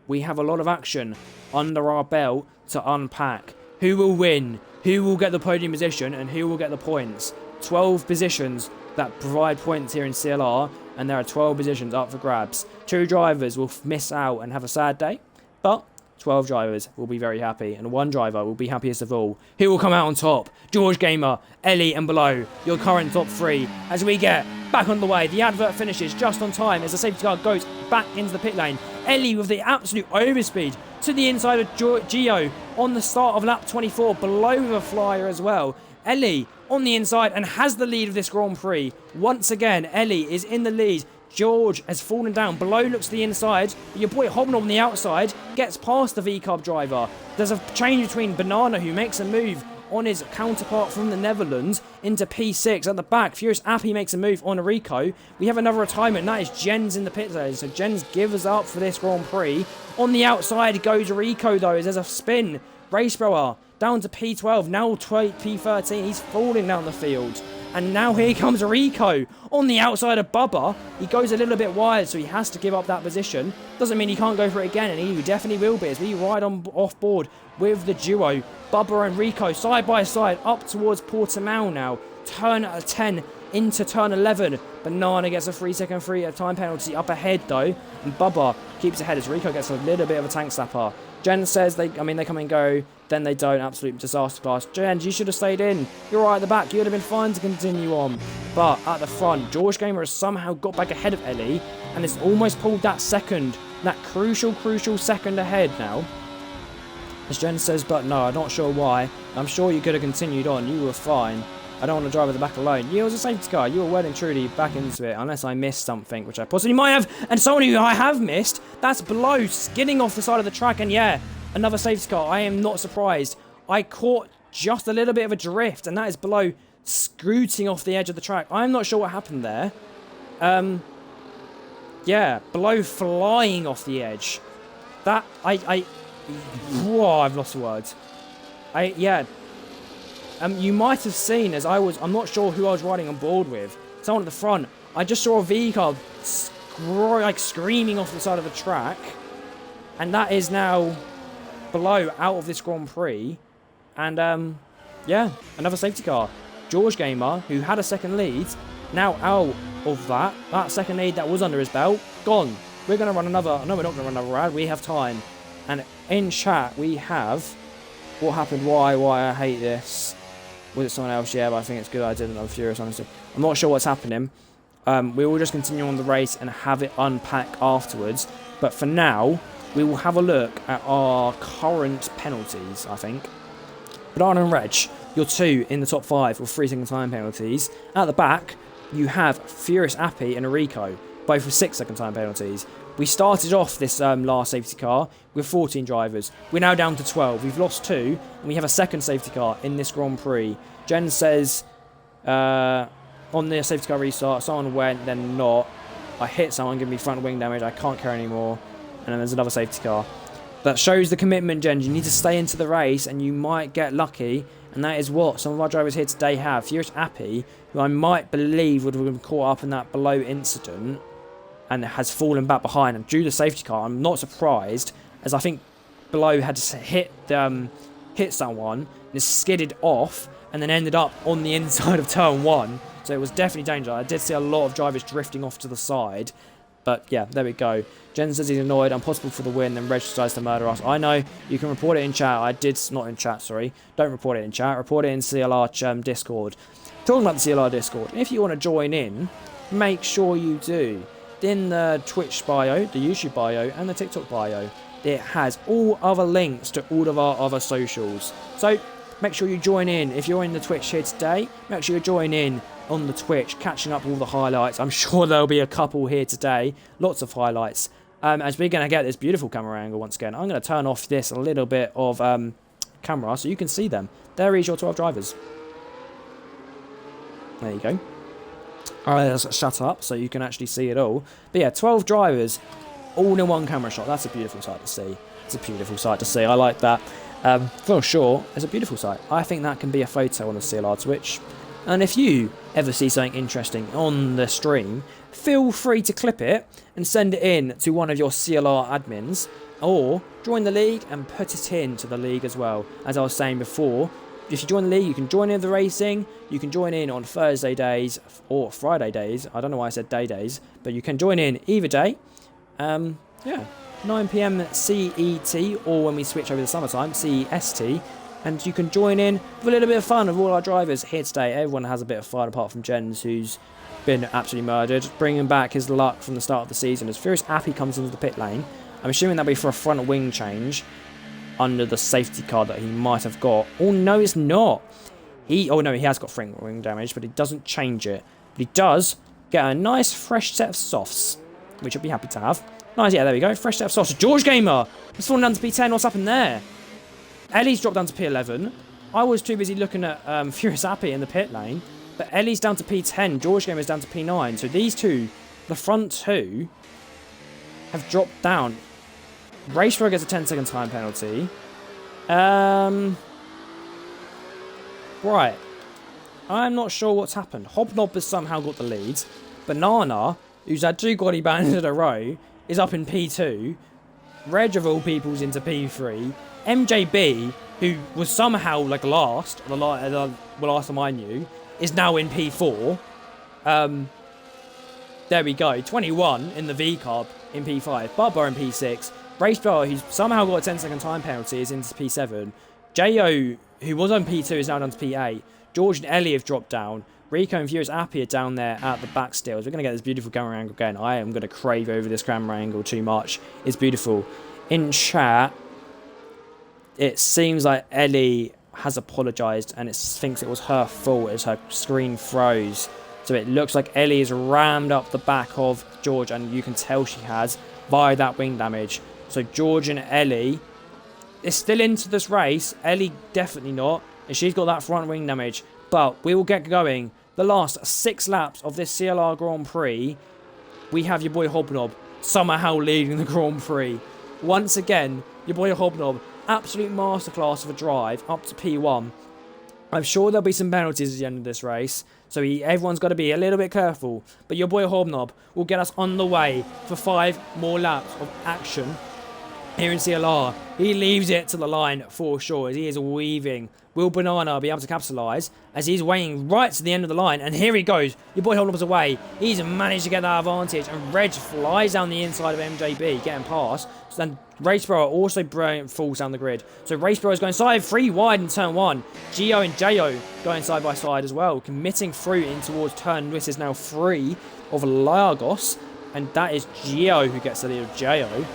we have a lot of action under our belt to unpack. Who will win? Who will get the podium position? And who will get the points? 12 positions that provide points here in CLR, and there are 12 positions up for grabs. 2 drivers will miss out and have a sad day, but 12 drivers will be very happy, and 1 driver will be happiest of all. Who will come out on top? George Gamer, Ellie, and below, your current top 3, as we get back on the way. The advert finishes just on time as the safety car goes back into the pit lane. Ellie with the absolute overspeed to the inside of Gio on the start of lap 24, below the flyer as well. Ellie on the inside and has the lead of this Grand Prix. Once again, Ellie is in the lead. George has fallen down. Below looks to the inside. Your boy Hobnob on the outside gets past the V-Cub driver. There's a change between Banana, who makes a move on his counterpart from the Netherlands, into P6 at the back. Furious Appy makes a move on Rico. We have another retirement, and that is Jens in the pit lane. So Jens gives up for this Grand Prix. On the outside goes Rico, though, as there's a spin. Race Blower down to P12, now P13. He's falling down the field. And now here comes Rico on the outside of Bubba. He goes a little bit wide, so he has to give up that position. Doesn't mean he can't go for it again, and he definitely will be as we ride on off board with the duo. Bubba and Rico side by side up towards Portimao now. Turn 10 into turn 11. Banana gets a 3-second free time penalty up ahead though, and Bubba keeps ahead as Rico gets a little bit of a tank slapper. Jen says they come and go, then they don't. Absolute disaster class. Jen, you should have stayed in. You're right at the back. You would have been fine to continue on. But at the front, George Gamer has somehow got back ahead of Ellie and has almost pulled that second, that crucial second ahead now. As Jen says, but no, I'm not sure why. I'm sure you could have continued on. You were fine. I don't want to drive at the back alone. You was a safety car. You were well and truly back into it, unless I missed something, which I possibly might have. And someone who I have missed, that's below, skidding off the side of the track. And yeah, another safety car. I am not surprised. I caught just a little bit of a drift, and that is below scooting off the edge of the track. I'm not sure what happened there. Yeah, below flying off the edge. That, whoa, I've lost the words. Yeah. You might have seen as I'm not sure who I was riding on board with. Someone at the front. I just saw a vehicle screaming off the side of the track. And that is now below, out of this Grand Prix. And, yeah, another safety car. George Gamer, who had a second lead, now out of that second lead that was under his belt, gone. We're going to run another, no, we're not going to run another ride, we have time. And in chat, we have, what happened, why I hate this. Was it someone else? Yeah, but I think it's good I didn't. I'm furious, honestly. I'm not sure what's happening. We will just continue on the race and have it unpack afterwards. But for now, we will have a look at our current penalties, I think. Banana and Reg, you're 2 in the top 5 with 3-second time penalties. At the back, you have Furious Appy and Rico, both with 6-second time penalties. We started off this last safety car with 14 drivers. We're now down to 12. We've lost 2, and we have a second safety car in this Grand Prix. Jen says, on the safety car restart, someone went, then not. I hit someone, giving me front wing damage. I can't carry anymore. And then there's another safety car. That shows the commitment, Jen. You need to stay into the race, and you might get lucky. And that is what some of our drivers here today have. Furious Appy, who I might believe would have been caught up in that below incident. and has fallen back behind. And due to the safety car, I'm not surprised, as I think below had to hit someone and skidded off and then ended up on the inside of turn 1. So it was definitely dangerous. I did see a lot of drivers drifting off to the side. But yeah, there we go. Jen says he's annoyed. Impossible for the win. Then Reg decides to murder us. I know. You can report it in chat. Not in chat, sorry. Don't report it in chat. Report it in CLR Discord. Talking about the CLR Discord, if you want to join in, make sure you do. In the Twitch bio, the YouTube bio, and the TikTok bio, it has all other links to all of our other socials. So make sure you join in. If you're in the Twitch here today, make sure you join in on the Twitch, catching up all the highlights. I'm sure there'll be a couple here today. Lots of highlights. As we're going to get this beautiful camera angle once again, I'm going to turn off this a little bit of camera so you can see them. There is your 12 drivers. There you go. Alright, let's shut up so you can actually see it all. But yeah, 12 drivers, all in one camera shot. That's a beautiful sight to see. It's a beautiful sight to see. I like that. For sure, it's a beautiful sight. I think that can be a photo on the CLR Twitch. And if you ever see something interesting on the stream, feel free to clip it and send it in to one of your CLR admins, or join the league and put it into the league as well. As I was saying before, if you join the league, you can join in the racing, you can join in on Thursday days or Friday days. I don't know why I said days, but you can join in either day. Yeah, 9 PM CET, or when we switch over the summertime, CEST. And you can join in with a little bit of fun with all our drivers here today. Everyone has a bit of fun apart from Jens, who's been absolutely murdered. Bringing back his luck from the start of the season as Furious Appy comes into the pit lane. I'm assuming that'll be for a front wing change under the safety car that he might have got. Oh, no, it's not. Oh, no, he has got front wing damage, but he doesn't change it. But he does get a nice fresh set of softs, which I'll be happy to have. Nice, yeah, there we go. Fresh set of softs. George Gamer has fallen down to P10. What's happened there? Ellie's dropped down to P11. I was too busy looking at Furious Appy in the pit lane. But Ellie's down to P10. George Gamer's down to P9. So these two, the front two, have dropped down. Racebro gets a 10-second time penalty. Right. I'm not sure what's happened. Hobnob has somehow got the lead. Banana, who's had 2 Quali bans in a row, is up in P2. Reg of all people's into P3. MJB, who was somehow like last, the last time I knew, is now in P4. There we go. 21 in the V Cup in P5. Bubba in P6. Racebro, who's somehow got a 10-second time penalty, is into P7. Jo, who was on P2, is now down to P8. George and Ellie have dropped down. Rico and Furious Appy are down there at the back still. We're going to get this beautiful camera angle again. I am going to crave over this camera angle too much. It's beautiful. In chat, it seems like Ellie has apologised and it thinks it was her fault as her screen froze. So it looks like Ellie has rammed up the back of George, and you can tell she has via that wing damage. So George and Ellie is still into this race. Ellie definitely not, and she's got that front wing damage. But we will get going. The last 6 laps of this CLR Grand Prix, we have your boy Hobnob somehow leading the Grand Prix. Once again, your boy Hobnob, absolute masterclass of a drive up to P1. I'm sure there'll be some penalties at the end of this race, so everyone's got to be a little bit careful. But your boy Hobnob will get us on the way for 5 more laps of action here in CLR. He leaves it to the line for sure as he is weaving. Will Banana be able to capitalise as he's weighing right to the end of the line? And here he goes. Your boy Hobnob's away. He's managed to get that advantage. And Reg flies down the inside of MJB, getting past. So then Racebro also brilliant, falls down the grid. So Racebro is going side 3 wide in turn 1. Gio and Jo going side by side as well, committing through in towards turn. This is now 3 of Lagos. And that is Gio who gets the lead of Jo.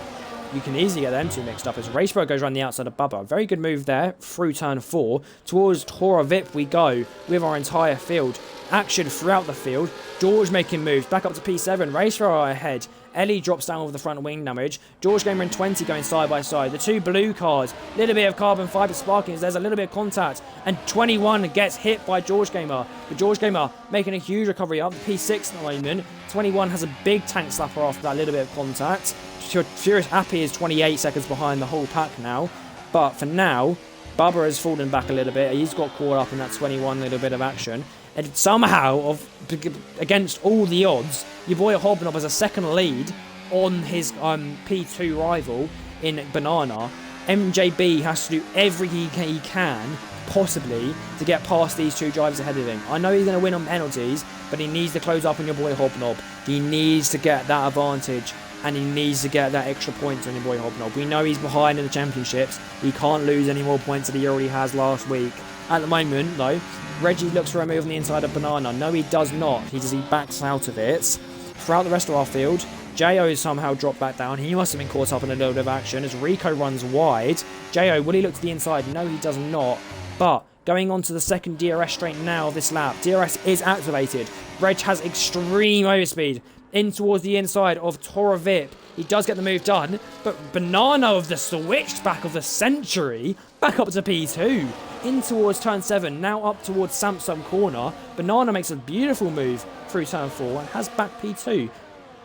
You can easily get them two mixed up as Racebro goes around the outside of Bubba. Very good move there through turn 4. Towards Tora Vip we go with our entire field. Action throughout the field. George making moves. Back up to P7. Racebro ahead. Ellie drops down with the front wing damage. George Gamer and 20 going side by side. The 2 blue cars. Little bit of carbon fibre sparking as there's a little bit of contact. And 21 gets hit by George Gamer. But George Gamer making a huge recovery up to P6 at the moment. 21 has a big tank slapper after that little bit of contact. Furious Appy is 28 seconds behind the whole pack now. But for now, Bubba has fallen back a little bit. He's got caught up in that 21 little bit of action. And somehow, against all the odds, your boy Hobnob has a second lead on his P2 rival in Banana. MJB has to do everything he can possibly to get past these two drivers ahead of him. I know he's going to win on penalties, but he needs to close up on your boy Hobnob. He needs to get that advantage, and he needs to get that extra points on your boy Hobnob. We know he's behind in the championships. He can't lose any more points that he already has last week. At the moment, though, Reggie looks for a move on the inside of Banana. No, he does not. He backs out of it. Throughout the rest of our field, Jo has somehow dropped back down. He must have been caught up in a little bit of action as Rico runs wide. Jo, will he look to the inside? No, he does not. But going on to the second DRS straight now of this lap. DRS is activated. Reg has extreme overspeed in towards the inside of Tora Vip. He does get the move done, but Banana of the switchback of the century back up to P2. In towards turn 7, now up towards Samsung corner. Banana makes a beautiful move through turn 4 and has back P2.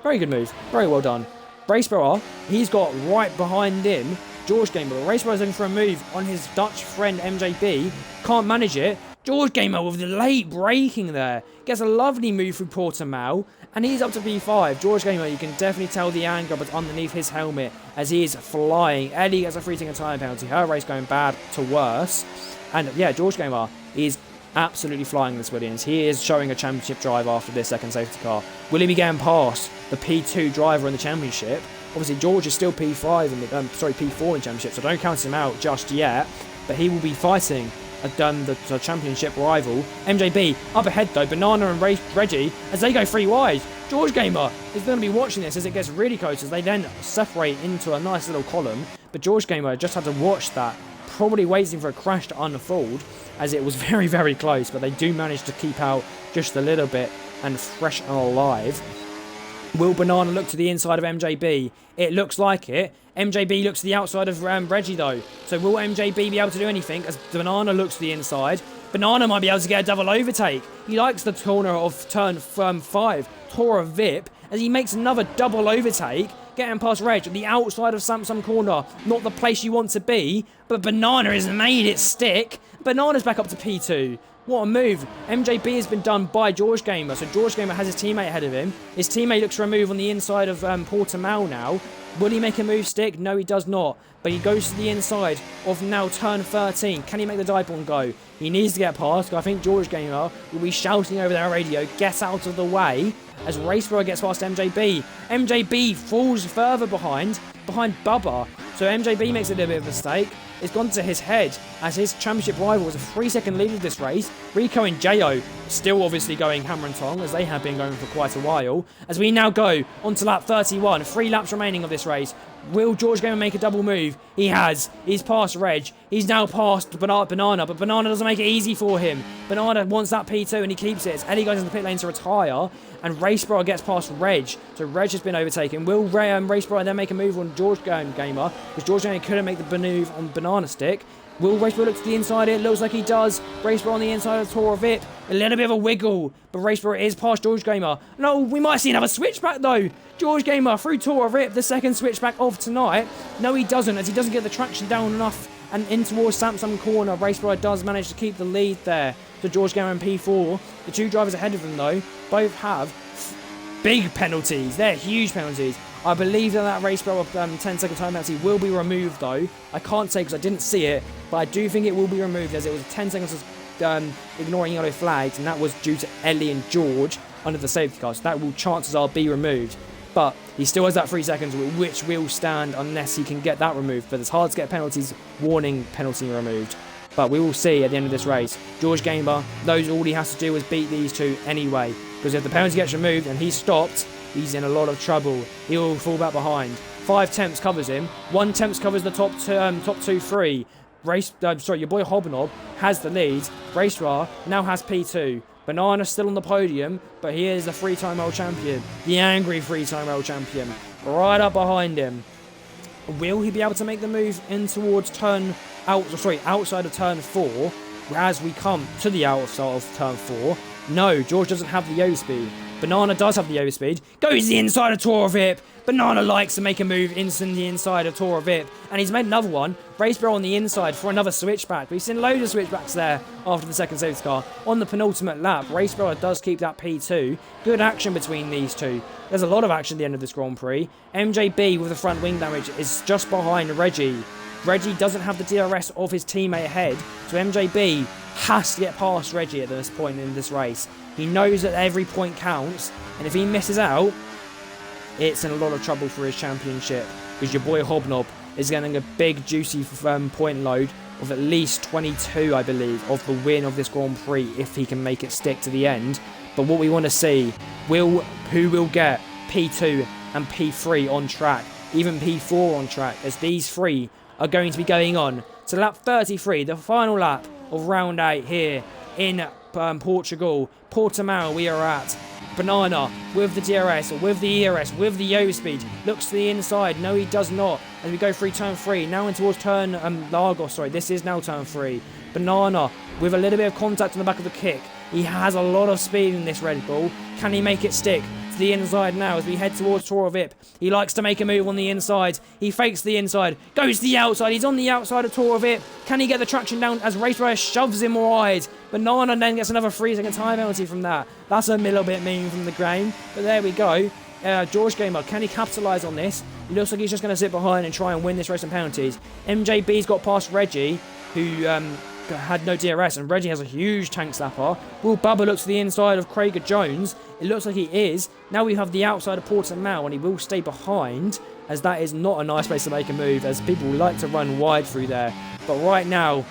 Very good move. Very well done. Raceborough, he's got right behind him George Gamer. Raceborough is looking for a move on his Dutch friend MJB. Can't manage it. George Gamer with the late braking there. Gets a lovely move through Portimao. And he's up to P5. George Gamer, you can definitely tell the anger but underneath his helmet as he is flying. Ellie gets a free single time penalty. Her race going bad to worse. And yeah, George Gamer is absolutely flying this Williams. He is showing a championship drive after this second safety car. Will he be getting past the P2 driver in the championship? Obviously, George is still P4 in the championship, so don't count him out just yet. But he will be fighting the championship rival. MJB up ahead though. Banana and Reggie as they go 3 wide. George Gamer is going to be watching this as it gets really close as they then separate into a nice little column. But George Gamer just had to watch that, probably waiting for a crash to unfold as it was very, very close. But they do manage to keep out just a little bit and fresh and alive. Will Banana look to the inside of MJB? It looks like it. MJB looks to the outside of Reggie though. So will MJB be able to do anything as Banana looks to the inside? Banana might be able to get a double overtake. He likes the corner of turn 5, Tora Vip, as he makes another double overtake, getting past Reg at the outside of Samsung corner. Not the place you want to be, but Banana has made it stick. Banana's back up to P2. What a move. MJB has been done by George Gamer. So George Gamer has his teammate ahead of him. His teammate looks for a move on the inside of Portimao now. Will he make a move stick? No, he does not. But he goes to the inside of now turn 13. Can he make the dive-bomb go? He needs to get past. I think George Gamer will be shouting over their radio, get out of the way, as Raceborough gets past MJB. MJB falls further behind Bubba. So MJB makes a little bit of a mistake. It's gone to his head as his championship rival was a 3-second lead of this race. Rico and Jo still obviously going hammer and tong as they have been going for quite a while. As we now go on to lap 31, 3 laps remaining of this race. Will George Gamer make a double move? He has. He's past Reg. He's now past Banana, but Banana doesn't make it easy for him. Banana wants that P2 and he keeps it. As Eddie goes into the pit lane to retire, and Raceborough gets past Reg. So Reg has been overtaken. Will Raceborough then make a move on George Gamer? Because George Gamer couldn't make the move on Banana Stick. Will Raceborough look to the inside? It looks like he does. Raceborough on the inside of Tora Vip. A little bit of a wiggle, but Raceborough is past George Gamer. No, we might see another switchback though. George Gamer through Tora Vip, the second switchback of tonight. No, he doesn't, as he doesn't get the traction down enough. And in towards Samsung corner, Raceborough does manage to keep the lead there. So George Gamer and P4. The 2 drivers ahead of them though, both have big penalties. They're huge penalties. I believe that Raceborough 10-second time penalty will be removed though. I can't say because I didn't see it, but I do think it will be removed as it was 10 seconds of ignoring yellow flags, and that was due to Ellie and George under the safety car. So that will, chances are, be removed. But he still has that 3 seconds, which will stand unless he can get that removed. But it's hard to get penalties, warning penalty removed. But we will see at the end of this race. George Gamer, all he has to do is beat these 2 anyway. Because if the penalty gets removed and he's stopped, he's in a lot of trouble. He will fall back behind. 5 temps covers him. 1 temps covers the top 2, 3. Your boy Hobnob has the lead. Raceborough now has P2. Banana still on the podium, but he is the 3-time world champion. The angry 3-time world champion. Right up behind him. Will he be able to make the move in towards outside of turn 4? As we come to the outside of turn 4, No, George doesn't have the overspeed. Banana does have the overspeed. Goes the inside of Tora Vip. Banana likes to make a move instantly inside of Tora Vip. And he's made another one. Racebro on the inside for another switchback. We've seen loads of switchbacks there after the second safety car. On the penultimate lap, Racebro does keep that P2. Good action between these two. There's a lot of action at the end of this Grand Prix. MJB with the front wing damage is just behind Reggie. Reggie doesn't have the DRS of his teammate ahead, so MJB has to get past Reggie at this point in this race. He knows that every point counts, and if he misses out, it's in a lot of trouble for his championship, because your boy Hobnob is getting a big juicy point load of at least 22, I believe, of the win of this Grand Prix if he can make it stick to the end. But what we want to see, who will get P2 and P3 on track, even P4 on track, as these three are going to be going on to lap 33, the final lap of round 8 here in Portugal. Portimao we are at. Banana with the DRS, with the ERS, with the overspeed, looks to the inside. No, he does not. As we go through turn 3, now in towards turn Lagos, sorry, this is now turn 3. Banana with a little bit of contact on the back of the kick. He has a lot of speed in this Red Bull. Can he make it stick? To the inside now as we head towards Tora Vip. He likes to make a move on the inside. He fakes the inside, goes to the outside. He's on the outside of Tora Vip. Can he get the traction down as Raceway shoves him wide? Banana then gets another 3-second time penalty from that. That's a little bit mean from the game, but there we go. George Gamer, can he capitalise on this? It looks like he's just going to sit behind and try and win this race in penalties. MJB's got past Reggie, who had no DRS, and Reggie has a huge tank slapper. Will Bubba look to the inside of Craig Jones? It looks like he is. Now we have the outside of Portimao, and he will stay behind, as that is not a nice place to make a move, as people like to run wide through there. But right now,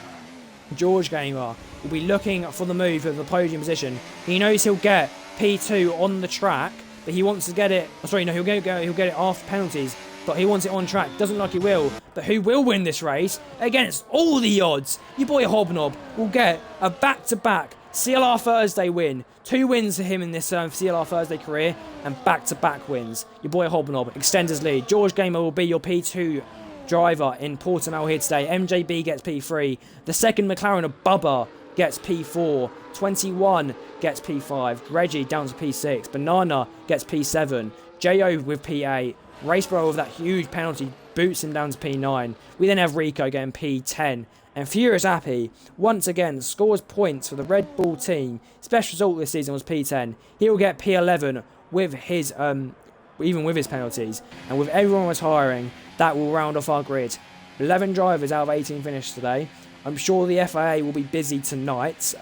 George Gamer will be looking for the move of the podium position. He knows he'll get P2 on the track, but he wants to get it. Oh, sorry, no, he'll get it after penalties. But he wants it on track. Doesn't look like he will. But who will win this race? Against all the odds, your boy Hobnob will get a back-to-back CLR Thursday win. 2 wins for him in this CLR Thursday career, and back-to-back wins. Your boy Hobnob extends his lead. George Gamer will be your P2 driver in Portimao here today. MJB gets P3. The second McLaren of Bubba gets P4. 21 gets P5. Reggie down to P6. Banana gets P7. Jo with P8. Racebro with that huge penalty boots him down to P9. We then have Rico getting P10. And Furious Happy, once again, scores points for the Red Bull team. His best result this season was P10. He will get P11 with his, even with his penalties. And with everyone retiring, that will round off our grid. 11 drivers out of 18 finished today. I'm sure the FIA will be busy tonight.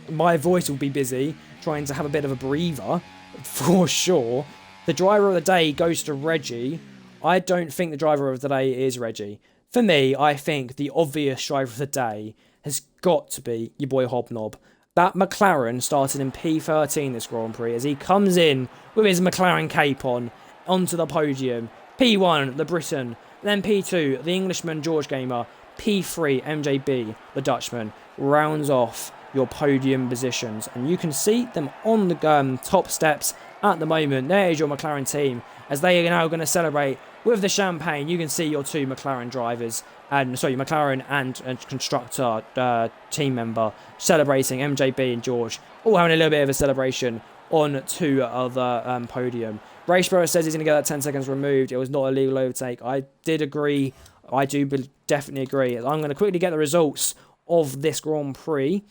My voice will be busy, trying to have a bit of a breather, for sure. The driver of the day goes to Reggie. I don't think the driver of the day is Reggie. For me, I think the obvious driver of the day has got to be your boy Hobnob. That McLaren started in P13 this Grand Prix as he comes in with his McLaren cape on onto the podium. P1, the Briton. Then P2, the Englishman George Gamer. P3, MJB, the Dutchman. Rounds off your podium positions. And you can see them on the top steps at the moment. There is your McLaren team as they are now going to celebrate with the champagne. You can see your 2 McLaren drivers, and sorry, McLaren and constructor team member celebrating. MJB and George all having a little bit of a celebration on 2 other podium. Racebro says he's going to get that 10 seconds removed. It was not a legal overtake. I did agree. I do definitely agree. I'm going to quickly get the results of this Grand Prix.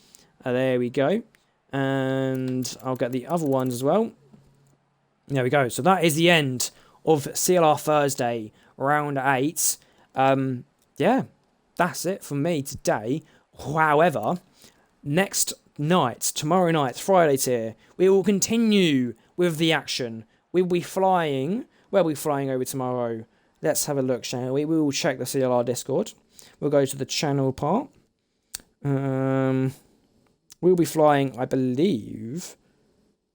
There we go. And I'll get the other ones as well. There we go. So that is the end of CLR Thursday, round 8. Yeah, that's it from me today. However, next night, tomorrow night, Friday tier, we will continue with the action. We will be flying. Where are we flying over tomorrow? Let's have a look, shall we? We will check the CLR Discord. We'll go to the channel part. We'll be flying, I believe,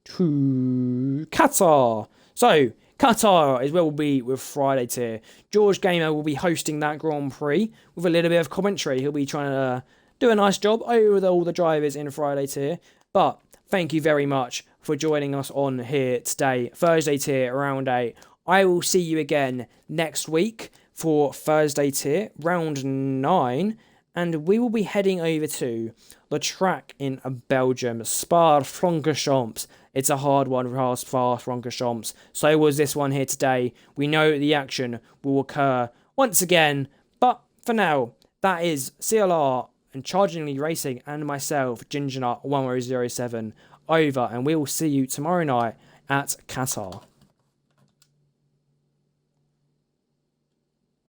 to Qatar. So, Qatar is where we'll be with Friday tier. George Gamer will be hosting that Grand Prix with a little bit of commentary. He'll be trying to do a nice job over all the drivers in Friday tier. But thank you very much for joining us on here today. Thursday tier, round 8. I will see you again next week for Thursday tier, round 9. and we will be heading over to the track in Belgium, Spa-Francorchamps. It's a hard one for Spa-Francorchamps. So was this one here today. We know the action will occur once again, but for now, that is CLR and Chargingly Racing and myself, GingerNut1007, over, and we will see you tomorrow night at Qatar.